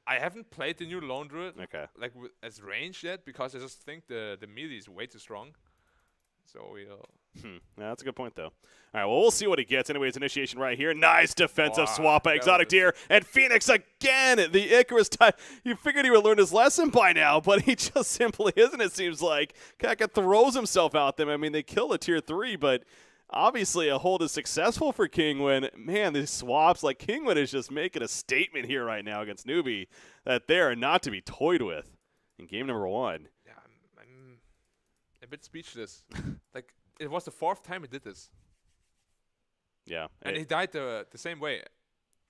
I haven't played the new Lone Druid Okay. as range yet because I just think the melee is way too strong. So we'll. Yeah, that's a good point, though. All right, well, we'll see what he gets. Anyways, initiation right here. Nice defensive swap by Exotic Deer. And Phoenix again, the Icarus time. You figured he would learn his lesson by now, but he just simply isn't, it seems like. Kaka throws himself out them. I mean, they kill a tier 3, but obviously a hold is successful for Kinguin. Man, these swaps, like Kinguin is just making a statement here right now against Newbee that they are not to be toyed with in game number 1. Yeah, I'm a bit speechless. Like, it was the 4th time he did this. Yeah. And he died the same way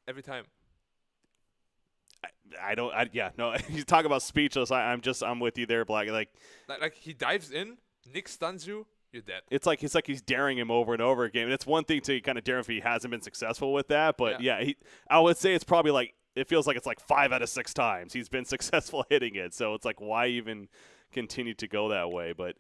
every time. You talk about speechless. I'm with you there, Black. Like he dives in, Nick stuns you, you're dead. It's like he's daring him over and over again. And it's one thing to kind of dare him if he hasn't been successful with that, but I would say it's probably like it feels like it's like 5 out of 6 times he's been successful hitting it. So it's like why even continue to go that way? But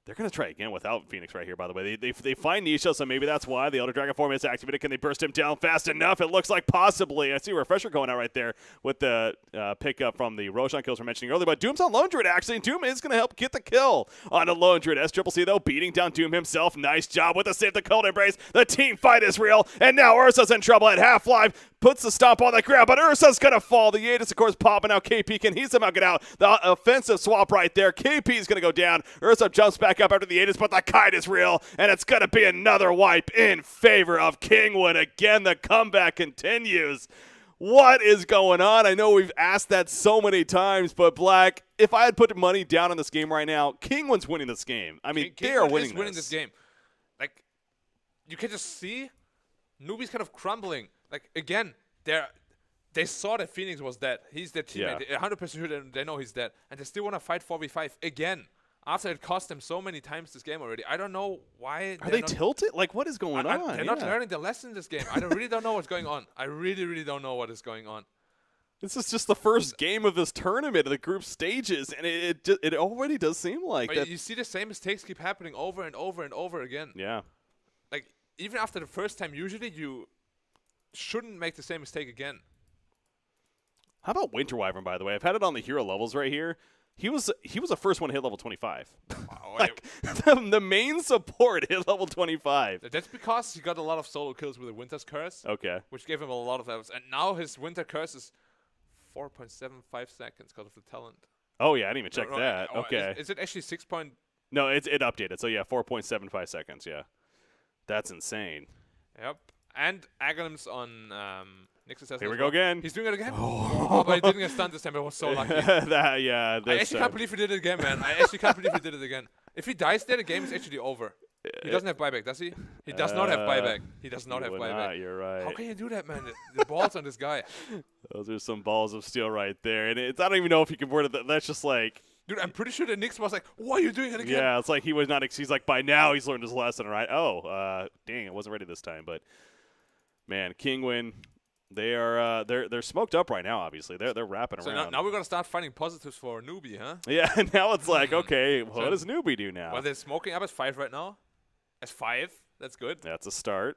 they're going to try again without Phoenix right here, by the way. They find Nisha, so maybe that's why the Elder Dragon form is activated. Can they burst him down fast enough? It looks like possibly. I see a Refresher going out right there with the pickup from the Roshan kills we're mentioning earlier. But Doom's on Lone Druid, actually, and Doom is going to help get the kill on a Lone Druid. SCCC, though, beating down Doom himself. Nice job with the save the Cold Embrace. The team fight is real, and now Ursa's in trouble at half-life. Puts the stomp on the ground, but Ursa's going to fall. The Aegis, of course, popping out. KP, can he somehow get out? The offensive swap right there. KP is going to go down. Ursa jumps back up after the Aegis, but the kite is real, and it's going to be another wipe in favor of Kinguin. Again, the comeback continues. What is going on? I know we've asked that so many times, but Black, if I had put money down on this game right now, Kinguin's winning this game. I mean, they are winning this game. Like, you can just see Newbee's kind of crumbling. Like, again, they saw that Phoenix was dead. He's their teammate. They're 100% sure they know he's dead. And they still want to fight 4v5 again. After it cost them so many times this game already. I don't know why. Are they tilted? Like, what is going on? They're not learning the lesson this game. I really don't know what's going on. I really, really don't know what is going on. This is just the first game of this tournament of the group stages, and it already does seem like that. You see the same mistakes keep happening over and over and over again. Yeah. Like, even after the first time, usually you shouldn't make the same mistake again. How about Winter Wyvern, by the way? I've had it on the hero levels right here. He was a first one hit level 25. Wow, like, the main support hit level 25. That's because he got a lot of solo kills with the Winter's Curse. Okay. Which gave him a lot of levels. And now his Winter Curse is 4.75 seconds because of the talent. Oh, yeah. I didn't even check that. Okay. Is it actually 6. No, it updated. So, yeah, 4.75 seconds. Yeah. That's insane. Yep. And Aghanim's on Nyx Assassin. Here we go again. He's doing it again. Oh, but he didn't get stunned this time. But I was so lucky. I actually can't believe he did it again, man. I actually can't believe he did it again. If he dies there, the game is actually over. He doesn't have buyback, does he? He does not have buyback. He does not have buyback. You're right. How can you do that, man? The balls on this guy. Those are some balls of steel right there. And I don't even know if he converted that. That's just like... Dude, I'm pretty sure the Nyx was like, why are you doing it again? Yeah, it's like he was not... He's like, by now he's learned his lesson, right? Oh, dang, I wasn't ready this time. But, man, Kinguin... They're smoked up right now. Obviously, they're wrapping around. Now we're gonna start finding positives for Newbee, huh? Yeah. Now it's like, okay, what does Newbee do now? Well, they're smoking up as 5 right now. As 5, that's good. That's a start.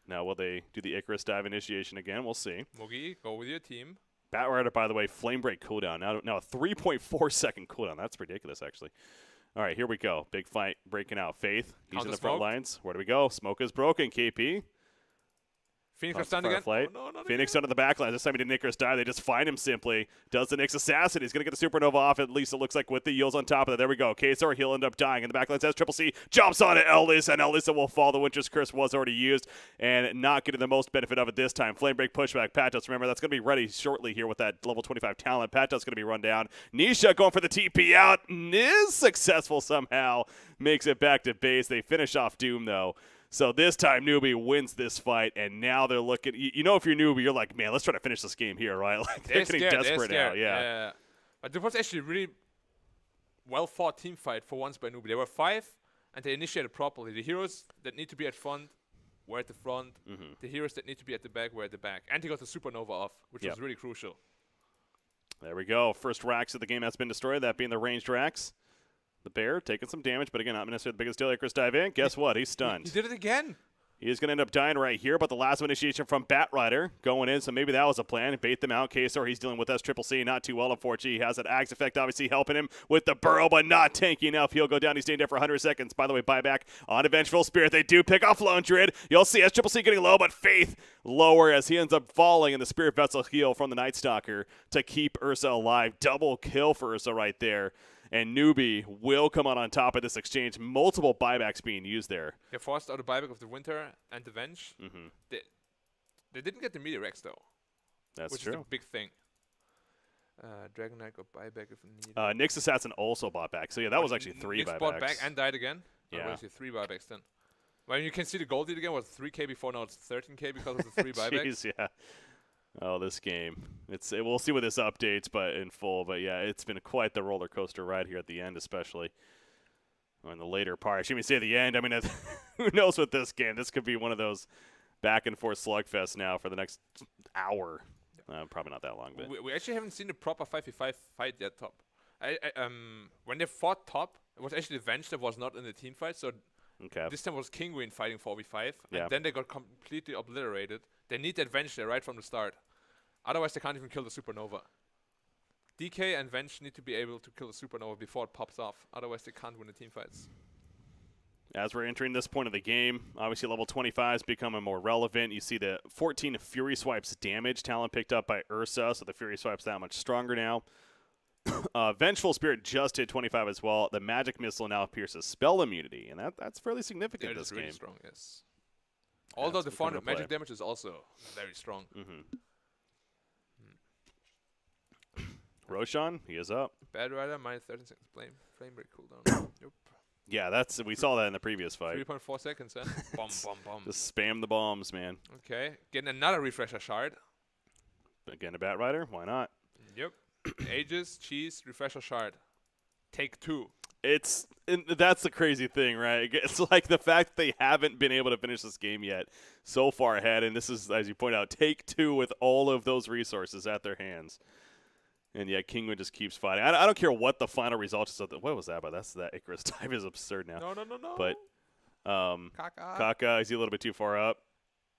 Now will they do the Icarus dive initiation again? We'll see. Moogie, go with your team. Batrider, by the way, flame break cooldown. Now a 3.4 second cooldown. That's ridiculous, actually. All right, here we go. Big fight breaking out. Faith, he's in the front lines. Where do we go? Smoke is broken. KP. Phoenix got stunned again. Flight. Oh, no, Phoenix under the backline. This time he did Icarus dive. They just find him simply. Does the Nyx assassin. He's going to get the supernova off. At least it looks like with the Eels on top of it. There we go. Kazor, he'll end up dying. In the backline says Triple C. Jumps on it. Elisa, and Elisa will fall. The Winter's Curse was already used and not getting the most benefit of it this time. Flame break pushback. Patos, remember, that's going to be ready shortly here with that level 25 talent. Patos going to be run down. Nisha going for the TP out. Is successful somehow. Makes it back to base. They finish off Doom, though. So this time, Newbee wins this fight, and now they're looking. You know, if you're Newbee, you're like, man, let's try to finish this game here, right? Like they're getting desperate now. Yeah. But it was actually a really well-fought team fight for once by Newbee. They were 5, and they initiated properly. The heroes that need to be at front were at the front. The heroes that need to be at the back were at the back. And they got the supernova off, which was really crucial. There we go. First Rax of the game has been destroyed, that being the ranged Rax. The Bear taking some damage, but again, not necessarily the biggest deal. Icarus dive in. Guess what? He's stunned. He did it again. He is going to end up dying right here, but the last initiation from Batrider going in, so maybe that was a plan. Bait them out. Kazor, he's dealing with SCCC not too well, unfortunately. He has that Axe effect, obviously helping him with the burrow, but not tanky enough. He'll go down. He's staying there for 100 seconds. By the way, buyback on a Vengeful Spirit. They do pick off Lone Druid. You'll see SCCC getting low, but Faith lower as he ends up falling in the Spirit Vessel heal from the Night Stalker to keep Ursa alive. Double kill for Ursa right there. And Newbee will come out on top of this exchange. Multiple buybacks being used there. They forced out a buyback of the Winter and the Venge. They didn't get the Meteor Rex, though. That's which true. is the big thing. Dragon Knight got buyback if needed. Nyx Assassin also bought back. So, yeah, that was actually 3 buybacks. Nyx bought back and died again. Yeah. Actually 3 buybacks then. Well, you can see the gold lead again was 3K before. Now it's 13K because of the 3 buybacks. Jeez, yeah. Oh, this game. We'll see what this updates, but in full. But yeah, it's been quite the roller coaster ride here at the end, especially. Or in the later part. I shouldn't even say the end. I mean, who knows with this game? This could be one of those back and forth slugfests now for the next hour. Probably not that long, but we actually haven't seen the proper 5v5 fight yet. Top. When they fought top, it was actually the Venge that was not in the team fight. So this time was Kinguin fighting 4v5, and then they got completely obliterated. They need that Venge there right from the start. Otherwise, they can't even kill the Supernova. DK and Venge need to be able to kill the Supernova before it pops off. Otherwise, they can't win the team fights. As we're entering this point of the game, obviously level 25 is becoming more relevant. You see the 14 Fury Swipes damage talent picked up by Ursa, so the Fury Swipe's that much stronger now. Vengeful Spirit just hit 25 as well. The Magic Missile now pierces spell immunity, and that's fairly significant this game. Really strong, yes. Although the 400 magic damage is also very strong. Roshan, he is up. Batrider, minus 13 seconds. Flame break cooldown. Yep. Yeah, we saw that in the previous fight. 3.4 seconds, huh? Bomb, bomb, bomb. Just spam the bombs, man. Okay, getting another refresher shard. Again, a Batrider, why not? Yep. Aegis, cheese, refresher shard. Take 2. That's the crazy thing, right? It's like the fact that they haven't been able to finish this game yet so far ahead, and this is, as you point out, take 2 with all of those resources at their hands. And yet Kinguin just keeps fighting. I don't care what the final result is. What was that? But that Icarus dive is absurd now. No. But Kaka, is he a little bit too far up?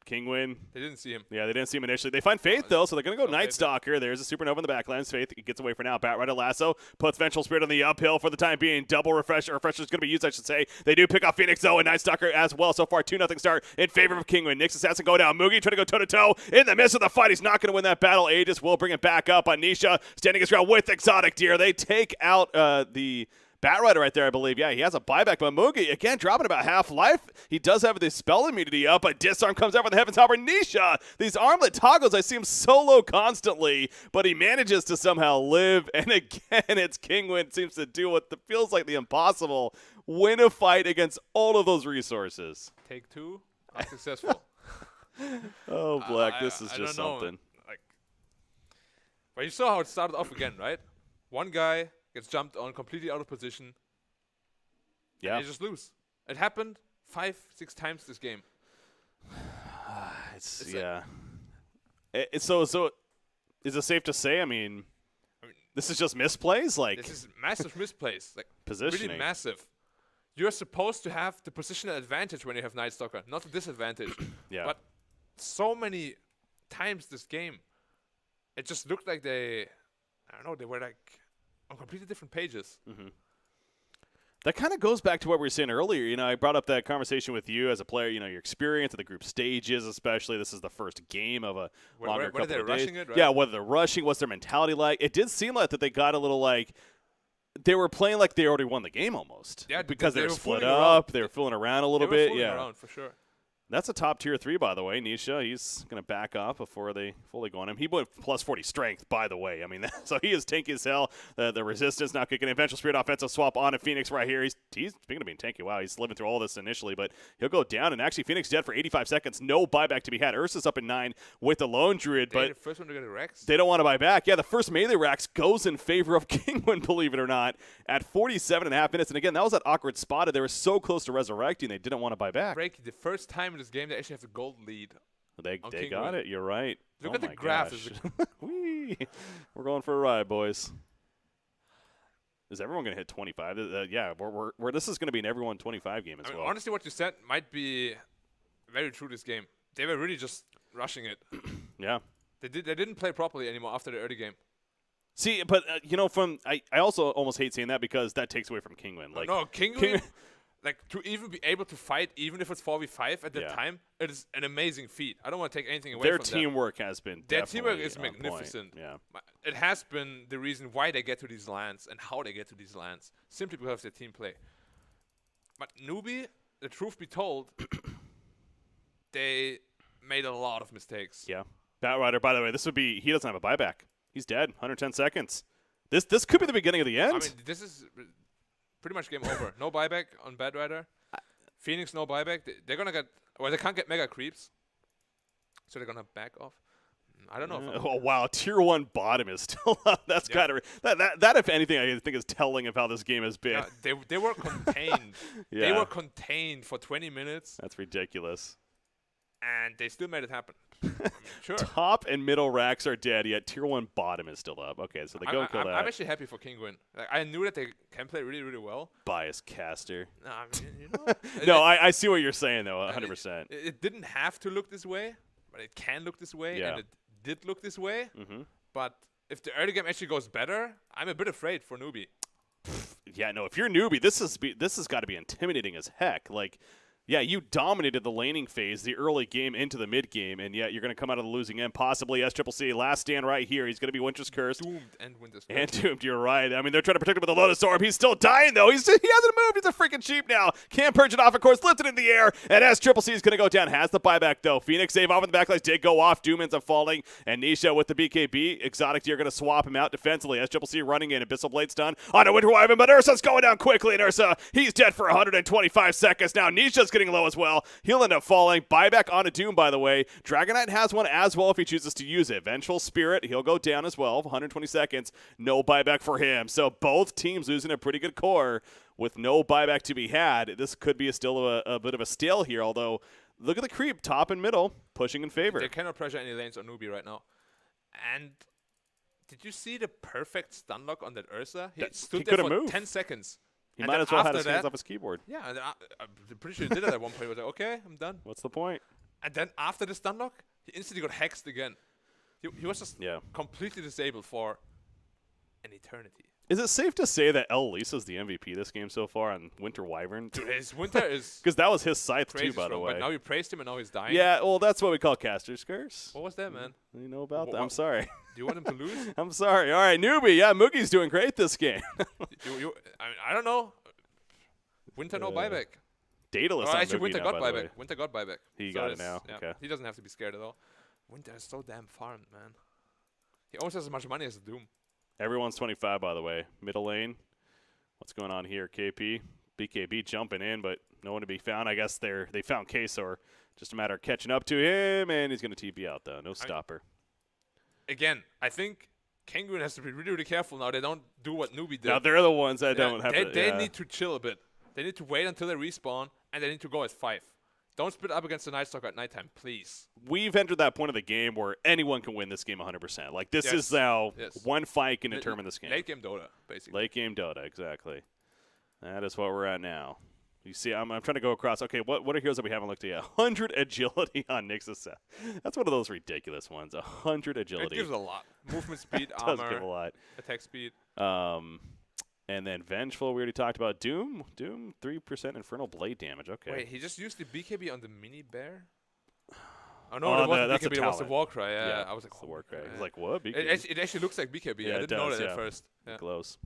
Kinguin. They didn't see him. Yeah, they didn't see him initially. They find Faith, though, so they're going to go Night Stalker. There's a Supernova in the backlines. Faith gets away for now. Batrider lasso puts Vengeful Spirit on the uphill for the time being. Double refresher. Refresher is going to be used, I should say. They do pick off Phoenix, though, and Night Stalker as well. So far, 2-0 start in favor of Kinguin. Nyx Assassin go down. Mugi trying to go toe-to-toe. In the midst of the fight, he's not going to win that battle. Aegis will bring it back up on Nisha. Standing his ground with Exotic Deer. They take out the Batrider right there, I believe. Yeah, he has a buyback, but Mugi, again, dropping about half life. He does have the spell immunity up, but Disarm comes out from the Heaven's Hopper. Nisha, these armlet toggles, I see him solo constantly, but he manages to somehow live, and again, it's Kinguin seems to do what feels like the impossible, win a fight against all of those resources. Take 2, unsuccessful. Oh, Black, this is just something. But you saw how it started off again, right? One guy gets jumped on, completely out of position. Yeah. And they just lose. It happened 5-6 times this game. Yeah. So is it safe to say, I mean, this is just misplays? This is massive misplays. Positioning. Really massive. You're supposed to have the positional advantage when you have Night Stalker, not the disadvantage. Yeah. But so many times this game, it just looked like they were on completely different pages. That kind of goes back to what we were saying earlier. You know, I brought up that conversation with you as a player, you know, your experience at the group stages, especially. This is the first game of a longer couple of days. Whether they're rushing it, right? Yeah, whether they're rushing, what's their mentality like? It did seem like that they got a little like they were playing like they already won the game almost. Yeah, because they were split fooling up. around. They were fooling around a little They were bit. fooling Yeah. around, for sure. That's a top tier 3, by the way. Nisha, he's going to back off before they fully go on him. He went plus 40 strength, by the way. I mean, so he is tanky as hell. The resistance now kicking in. Vengeful Spirit offensive swap on to Phoenix right here. He's speaking of being tanky. Wow, he's living through all this initially, but he'll go down. And actually, Phoenix dead for 85 seconds. No buyback to be had. Ursa's up in 9 with the Lone Druid, but the first one to get a Rex? they don't want to buy back. Yeah, the first melee Rex goes in favor of Kinguin, believe it or not, at 47.5 minutes. And again, that was that awkward spot. They were so close to resurrecting, they didn't want to buy back. Break, the first time in this game they actually have a gold lead. They Kinguin. got it. You're right. Look Oh at the my graph. gosh. Whee! We're going for a ride, boys. Is everyone going to hit 25? Yeah, we're this is going to be an everyone 25 game as I mean, well. honestly, what you said might be very true this game. They were really just rushing it. Yeah. They didn't play properly anymore after the early game. See, but you know, I also almost hate saying that because that takes away from Kinguin. Like No, Kinguin, like to even be able to fight, even if it's 4v5 at that Yeah. time, it is an amazing feat. I don't want to take anything away their from teamwork has been Their definitely teamwork is on point. magnificent. Yeah. It has been the reason why they get to these lands and how they get to these lands, simply because of their team play. But Newbee, the truth be told, they made a lot of mistakes. Yeah. Batrider, by the way, he doesn't have a buyback. He's dead. 110 seconds. This could be the beginning of the end. I mean, this is pretty much game over. No buyback on Batrider. Phoenix, no buyback. They're going to get... Well, they can't get mega creeps. So they're going to back off. I don't know. Oh, wow. Tier 1 bottom is still up. That's kind of... That, if anything, I think is telling of how this game has been. Yeah, they were contained. Yeah. They were contained for 20 minutes. That's ridiculous. And they still made it happen. I mean, sure. Top and middle racks are dead, yet Tier 1 bottom is still up. Okay, so they go kill that. I'm actually happy for Kinguin. Like, I knew that they can play really, really well. Bias caster. No, I mean, you know. No, I see what you're saying, though, 100%. It didn't have to look this way, but it can look this way, Yeah. and it did look this way. Mm-hmm. But if the early game actually goes better, I'm a bit afraid for Newbee. Yeah, no, if you're Newbee, this has got to be intimidating as heck. Like, yeah, you dominated the laning phase, the early game into the mid game, and yet you're going to come out of the losing end, possibly SCCC. Last stand right here. He's going to be Winter's Cursed. Doomed and Winter's Cursed. And doomed, you're right. I mean, they're trying to protect him with the Lotus Orb. He's still dying, though. He hasn't moved. He's a freaking sheep now. Can't purge it off, of course. Lifted in the air. And SCCC is going to go down. Has the buyback, though. Phoenix save off in the backlines. Did go off. Doom ends up falling. And Nisha with the BKB. Exotic Deer going to swap him out defensively. SCCC running in. Abyssal Blade stun on a Winter Wyvern. But Ursa's going down quickly. And Ursa, he's dead for 125 seconds. Now Nisha's getting low as well. He'll end up falling. Buyback on a Doom, by the way. Dragonite has one as well if he chooses to use it. Vengeful Spirit, he'll go down as well. 120 seconds. No buyback for him. So both teams losing a pretty good core with no buyback to be had. This could be still a bit of a stale here, although look at the creep, top and middle, pushing in favor. They cannot pressure any lanes on Newbee right now. And did you see the perfect stun lock on that Ursa? He stood there for 10 seconds. He And might then as well have after his hands that- off his keyboard. Yeah, and I'm pretty sure he did it at one point. He was like, okay, I'm done. What's the point? And then after the stun lock, he instantly got hexed again. He was just completely disabled for an eternity. Is it safe to say that El Lisa's the MVP this game so far on Winter Wyvern? Dude, his Winter is Because that was his scythe crazy too, by the strong, way. but now you praised him and now he's dying. Yeah, well, that's what we call Caster's Curse. What was that, man? You know about Wh- that? I'm what- sorry. Do you want him to lose? I'm sorry. All right, Newbee. Yeah, Moogie's doing great this game. I don't know. Winter no buyback. Daedalus Oh, on actually, Newbee Winter now, got by the way. buyback. Winter got buyback. He So got it it's- now. yeah, Okay. He doesn't have to be scared at all. Winter is so damn farmed, man. He almost has as much money as the Doom. Everyone's 25, by the way. Middle lane. What's going on here? KP. BKB jumping in, but no one to be found. I guess they found Kesor. Just a matter of catching up to him, and he's going to TP out, though. No stopper. Again, I think Kinguin has to be really, really careful now. They don't do what Newbee did. Now, they're the ones that don't have to. They need to chill a bit. They need to wait until they respawn, and they need to go as 5. Don't split up against the Night Stalker at nighttime, please. We've entered that point of the game where anyone can win this game 100%. Like, this is now one fight can determine this game. Late game Dota, basically. Late game Dota, exactly. That is what we're at now. You see, I'm trying to go across. Okay, what are heroes that we haven't looked at yet? 100 agility on Nixus. That's one of those ridiculous ones. 100 agility. It gives a lot. Movement speed, does armor, give a lot. attack speed. And then Vengeful, we already talked about. Doom 3% Infernal Blade damage. Okay. Wait, he just used the BKB on the mini bear? Oh, no, it wasn't that's BKB, a it was the talent. Warcry. Yeah, I was like, it's the oh, Warcry. yeah. He's like, what? BKB? It actually looks like BKB. Yeah, I didn't know that yeah. at first. Yeah. Close.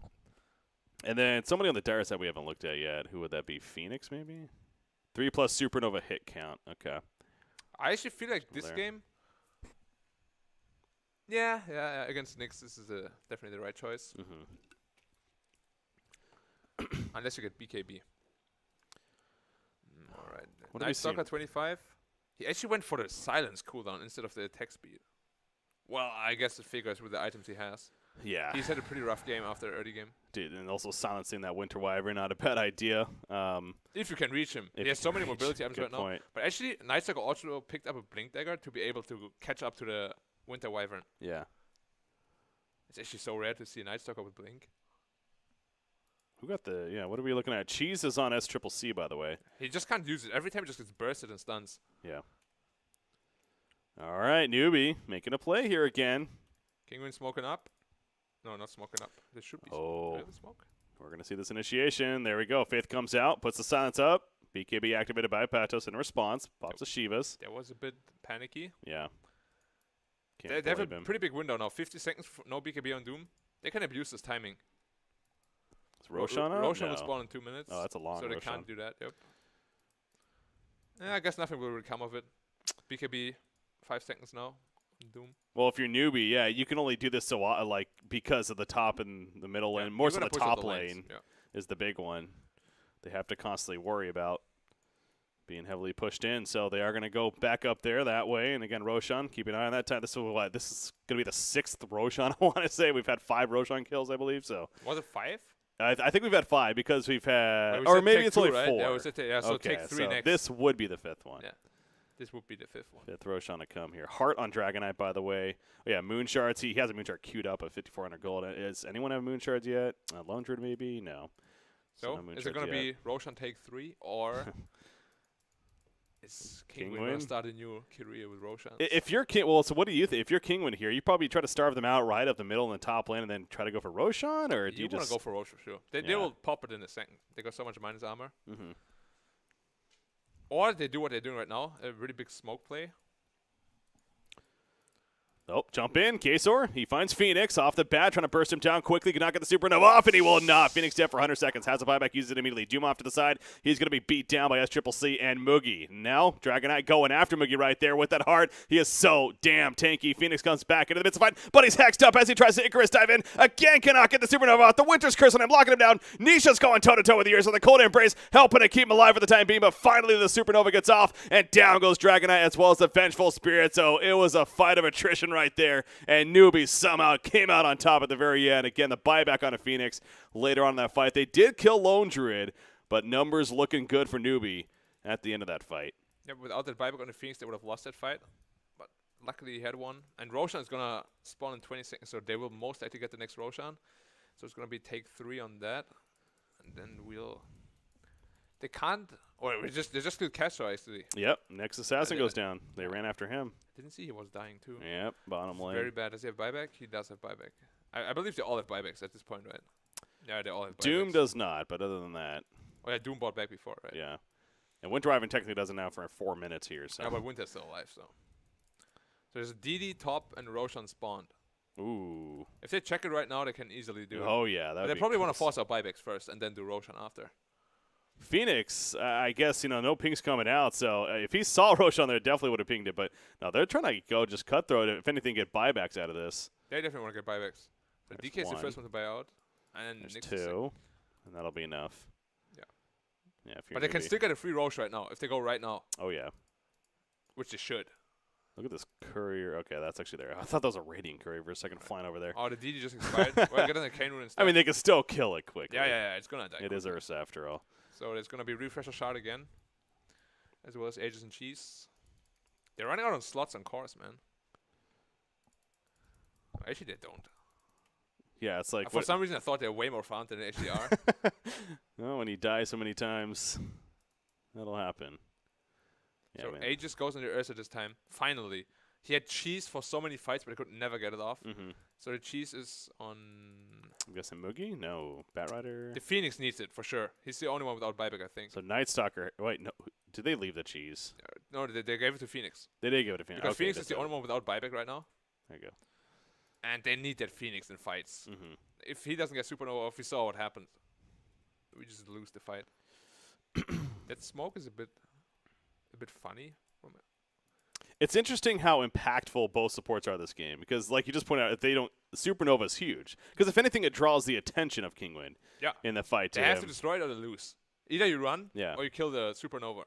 And then somebody on the dire side we haven't looked at yet. Who would that be? Phoenix, maybe? 3+ Supernova hit count. Okay. I actually feel like this there. game. Yeah. Against Nyx, this is definitely the right choice. Unless you get BKB. All right. What have we Night seen? Stalker 25. He actually went for the silence cooldown instead of the attack speed. Well, I guess it figures with the items he has. Yeah. He's had a pretty rough game after the early game. Dude, and also silencing that Winter Wyvern, not a bad idea. If you can reach him. If He has you so can many reach, mobility items good right point. now. But actually, Night Stalker also picked up a Blink Dagger to be able to catch up to the Winter Wyvern. Yeah. It's actually so rare to see a Night Stalker with Blink. Who got the, what are we looking at? Cheese is on SCCC, by the way. He just can't use it. Every time he just gets bursted and stuns. Yeah. All right, Newbee making a play here again. Kinguin smoking up. No, not smoking up. This should be really smoke. We're going to see this initiation. There we go. Faith comes out, puts the silence up. BKB activated by Patos in response. Pops the Shivas. That was a bit panicky. Yeah. They have a pretty big window now. 50 seconds, no BKB on Doom. They can abuse this timing. Is Roshan up? Roshan will No. spawn in 2 minutes. Oh, that's a long So they Roshan. can't do that, yep. Yeah, I guess nothing will really come of it. BKB, 5 seconds now on Doom. Well, if you're Newbee, yeah, you can only do this so because of the top and the middle lane. More so the top lane is the big one. They have to constantly worry about being heavily pushed in. So they are going to go back up there that way. And again, Roshan, keep an eye on that time. This is going to be the 6th Roshan, I want to say. We've had 5 Roshan kills, I believe. So was it 5? I think we've had 5 because we've had, well, or maybe it's only 2, right? 4. Yeah, so okay, take 3 next. This would be the 5th one. Yeah. This would be the 5th one. 5th Roshan to come here. Heart on Dragonite, by the way. Oh, yeah, Moon Shards. He has a Moon Shard queued up at 5,400 gold. Does anyone have Moon Shards yet? Lone Druid, maybe? No. So, is it going to be Roshan take 3, or is Kinguin going to start a new career with Roshan? If you're so what do you think? If you're Kinguin here, you probably try to starve them out right up the middle in the top lane and then try to go for Roshan, or do you want to go for Roshan, sure. They will pop it in a second. They got so much minus armor. Or they do what they're doing right now, a really big smoke play. Oh, jump in, Kasor. He finds Phoenix off the bat, trying to burst him down quickly. Cannot get the supernova off, and he will not. Phoenix dead for 100 seconds. Has a buyback, uses it immediately. Doom off to the side. He's going to be beat down by SCCC and Moogie. Now, Dragonite going after Moogie right there with that heart. He is so damn tanky. Phoenix comes back into the midst of the fight, but he's hexed up as he tries to Icarus dive in. Again, cannot get the supernova off. The Winter's Curse on him, locking him down. Nisha's going toe-to-toe with the ears, so the Cold Embrace helping to keep him alive for the time being, but finally the supernova gets off, and down goes Dragonite as well as the Vengeful Spirit. So it was a fight of attrition right there. And Newbee somehow came out on top at the very end. Again, the buyback on a Phoenix later on in that fight. They did kill Lone Druid, but numbers looking good for Newbee at the end of that fight. Yeah, without that buyback on the Phoenix, they would have lost that fight. But luckily he had one. And Roshan is going to spawn in 20 seconds, so they will most likely get the next Roshan. So it's going to be take 3 on that. And then they can't, or they just killed Castro, actually. Yep, next assassin goes down. They ran after him. Didn't see he was dying too. Yep, bottom lane. Very bad. Does he have buyback? He does have buyback. I believe they all have buybacks at this point, right? Yeah, they all have buybacks. Doom does not, but other than that. Oh yeah, Doom bought back before, right? Yeah. And Winter Wyvern technically doesn't now for 4 minutes here. So. Yeah, but Winter's still alive, so. So there's DD top and Roshan spawned. Ooh. If they check it right now, they can easily do it. Oh yeah, They probably want to force out buybacks first and then do Roshan after. Phoenix, I guess, no ping's coming out, so if he saw Roshan there, definitely would have pinged it, but no, they're trying to go just cutthroat, if anything, get buybacks out of this. They definitely want to get buybacks. So DK is the first one to buy out, and there's Nyx 2, and that'll be enough. Yeah. Yeah. But they can still get a free Roche right now, if they go right now. Oh, yeah. Which they should. Look at this courier. Okay, that's actually there. I thought that was a radiant courier for a second flying over there. Oh, the DD just expired. Well, get on the Kinguin instead. I mean, they can still kill it quickly. Yeah, it's going to die. It is Ursa after all. So there's going to be Refresher Shard again, as well as Aegis and Cheese. They're running out of slots on cores, man. Actually, they don't. Yeah, it's like... For some reason, I thought they were way more farmed than they actually are. No, when you die so many times, that'll happen. Yeah, so man. Aegis goes into Ursa this time. Finally. He had cheese for so many fights, but he could never get it off. Mm-hmm. So the cheese is on... I'm guessing Moogie? No. Batrider? The Phoenix needs it, for sure. He's the only one without buyback, I think. So Night Stalker. Wait, no. Did they leave the cheese? No, they gave it to Phoenix. They did give it to Phoenix. Because Phoenix is the only one without buyback right now. There you go. And they need that Phoenix in fights. Mm-hmm. If he doesn't get Supernova off, we saw what happened. We just lose the fight. That smoke is a bit funny. It's interesting how impactful both supports are this game because, like you just pointed out, if they don't, Supernova is huge. Because if anything, it draws the attention of Kinguin in the fight. They have to destroy it or they lose. Either you run or you kill the Supernova.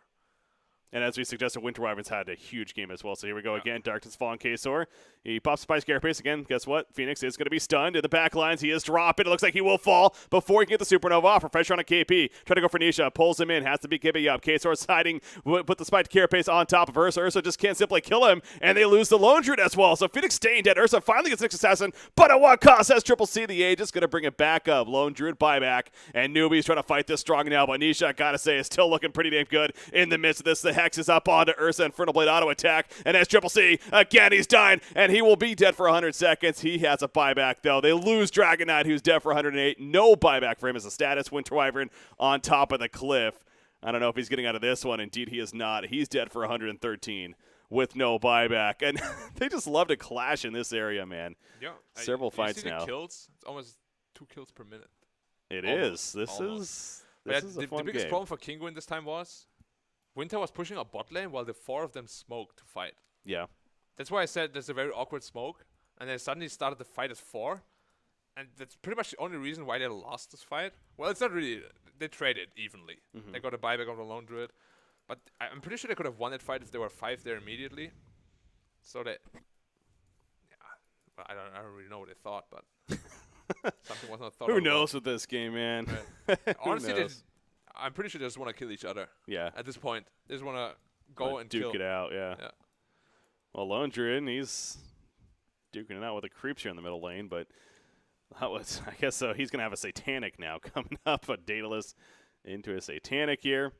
And as we suggested, Winter Wyvern's had a huge game as well. So here we go again. Darkness falling Kasor. He pops Spice Carapace again. Guess what? Phoenix is going to be stunned in the back lines. He is dropping. It looks like he will fall before he can get the Supernova off. Refresher on a KP. Try to go for Nisha. Pulls him in. Has to be giving up. Kasor's hiding. Put the Spice Carapace on top of Ursa. Ursa just can't simply kill him. And they lose the Lone Druid as well. So Phoenix staying dead. Ursa finally gets Next Assassin. But at what cost? Has Triple C the Aegis. Going to bring it back up. Lone Druid buyback. And Newbee's trying to fight this strong now. But Nisha, gotta say, is still looking pretty damn good in the midst of this. The Hex is up onto Ursa. Infernal Blade auto attack. And as Triple C, again, he's dying. And he will be dead for 100 seconds. He has a buyback, though. They lose Dragon Knight, who's dead for 108. No buyback for him as a status. Winter Wyvern on top of the cliff. I don't know if he's getting out of this one. Indeed, he is not. He's dead for 113 with no buyback. And they just love to clash in this area, man. Yeah. Several fights see now. The kills? It's almost 2 kills per minute. It is. This is a the fun biggest game. problem for Kinguin this time was Winter was pushing a bot lane while the 4 of them smoked to fight. Yeah. That's why I said there's a very awkward smoke. And then suddenly started the fight as 4. And that's pretty much the only reason why they lost this fight. Well, it's not really. They traded evenly. Mm-hmm. They got a buyback on the Lone Druid. But I'm pretty sure they could have won that fight if there were 5 there immediately. So they... Yeah, well, I don't really know what they thought, but... something was not thought Who out knows with this game, man? Right. Honestly, I'm pretty sure they just want to kill each other. Yeah. At this point. They just want to go and duke kill. it out, yeah. Well, Lone Druid, he's duking it out with the creeps here in the middle lane, but that was, I guess so. He's going to have a Satanic now coming up, a Daedalus into a Satanic here.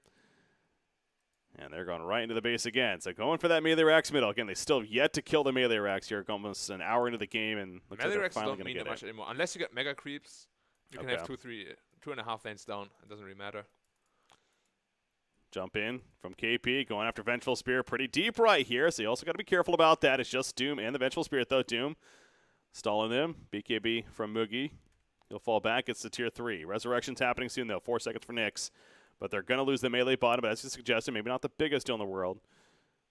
And they're going right into the base again. So going for that Melee Rax middle. Again, they still have yet to kill the Melee Rax here. Almost an hour into the game, and looks Melee like Rax they're finally don't going to mean get that much it. anymore. Unless you get Mega Creeps, you can Okay. have 2.5 lanes down. It doesn't really matter. Jump in from KP, going after Vengeful Spirit pretty deep right here, so you also got to be careful about that. It's just Doom and the Vengeful Spirit, though. Doom stalling them. BKB from Moogie. He'll fall back. It's the tier 3. Resurrection's happening soon, though. 4 seconds for Nyx. But they're going to lose the melee bottom, but as you suggested, maybe not the biggest deal in the world.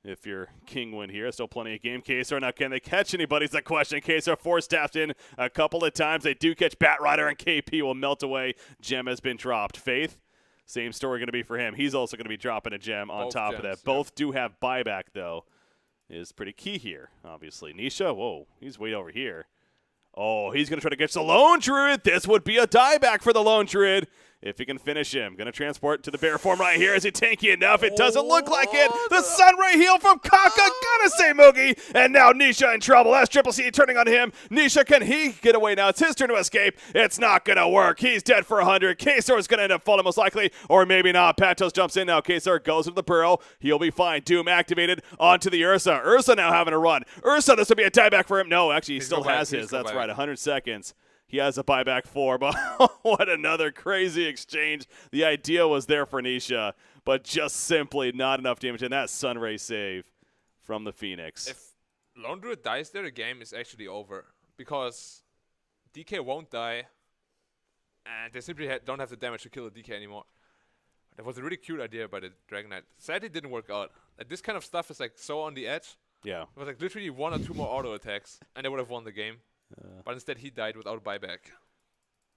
If you're Kinguin here, still plenty of game. Kasor, now can they catch anybody? Is the question. Kasor 4-staffed in a couple of times. They do catch Batrider, and KP will melt away. Gem has been dropped. Faith, same story going to be for him. He's also going to be dropping a gem on top of that. Both do have buyback, though, is pretty key here, obviously. Nisha, whoa, he's way over here. Oh, he's going to try to catch the Lone Druid. This would be a dieback for the Lone Druid if he can finish him. Going to transport to the bear form right here. Is he tanky enough? It doesn't look like it. The Sunray heal from Kaka. Gotta say Moogie. And now Nisha in trouble. That's Triple C turning on him. Nisha, can he get away now? It's his turn to escape. It's not going to work. He's dead for 100. Kasor is going to end up falling most likely, or maybe not. Patos jumps in now. Kasor goes into the burrow. He'll be fine. Doom activated onto the Ursa. Ursa now having a run. Ursa, this would be a dieback for him. No, actually, he still has his. That's right. 100 seconds. He has a buyback 4, but what another crazy exchange. The idea was there for Nisha, but just simply not enough damage. And that Sunray save from the Phoenix. If Lone Druid dies there, the game is actually over. Because DK won't die, and they simply don't have the damage to kill the DK anymore. That was a really cute idea by the Dragon Knight. Sadly, it didn't work out. Like, this kind of stuff is like so on the edge. Yeah. It was like literally 1 or 2 more auto attacks, and they would have won the game. But instead, he died without buyback.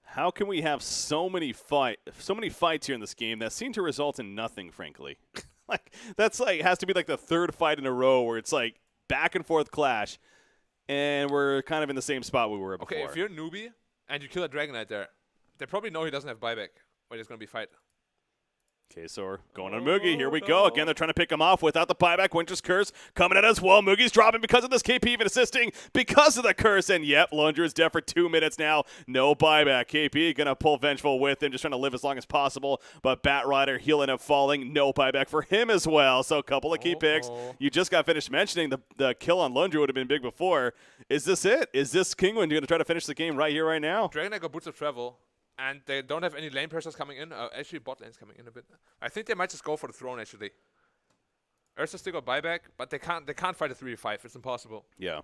How can we have so many fights here in this game that seem to result in nothing, frankly? Like, that's like has to be like the 3rd fight in a row where it's like back and forth clash, and we're kind of in the same spot we were before. Okay, if you're Newbee and you kill a Dragon Knight there, they probably know he doesn't have buyback when there's going to be fight. Kesor going on Moogie. Here we go. Again, they're trying to pick him off without the buyback. Winter's Curse coming in as well. Moogie's dropping because of this. KP even assisting because of the curse. And yep, Lundra is dead for 2 minutes now. No buyback. KP going to pull Vengeful with him, just trying to live as long as possible. But Batrider he'll end up falling. No buyback for him as well. So a couple of key picks. You just got finished mentioning the kill on Lundra would have been big before. Is this it? Is this Kinguin going to try to finish the game right here, right now? Dragon Egg got Boots of Travel. And they don't have any lane pressures coming in. Actually, bot lane's coming in a bit. I think they might just go for the throne, actually. Ursa still got buyback, but they can't fight a 3v5. It's impossible. Yeah.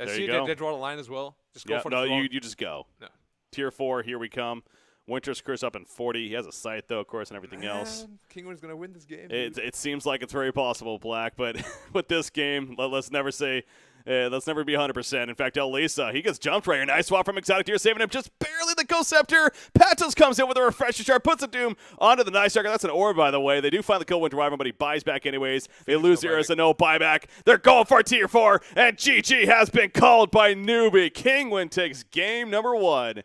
See, they draw the line as well. Just go for the throne. No, you just go. No. Tier 4, here we come. Winter's Curse up in 40. He has a sight, though, of course, and everything else. Kinguin's going to win this game. It seems like it's very possible, Black, but with this game, let's never say... let's never be 100%. In fact, Elisa, he gets jumped right here. Nice swap from Exotic Deer, saving him just barely the Ghost Scepter. Patos comes in with a Refresher Shard, puts a Doom onto the Nice Striker. That's an orb, by the way. They do finally kill Winter Wyvern, but he buys back anyways. They lose the Ursa, no buyback. They're going for Tier 4, and GG has been called by Newbee. Kinguin takes game number 1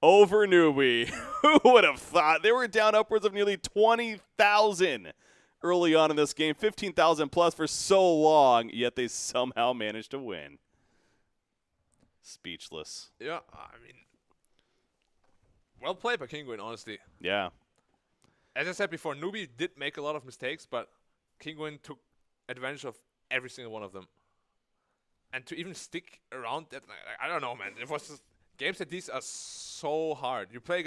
over Newbee. Who would have thought? They were down upwards of nearly 20,000 early on in this game, 15,000 plus for so long, yet they somehow managed to win. Speechless. Yeah, I mean, well played by Kinguin, honestly. Yeah. As I said before, Newbee did make a lot of mistakes, but Kinguin took advantage of every single one of them. And to even stick around that, I don't know, man. It was just, games like these are so hard. You play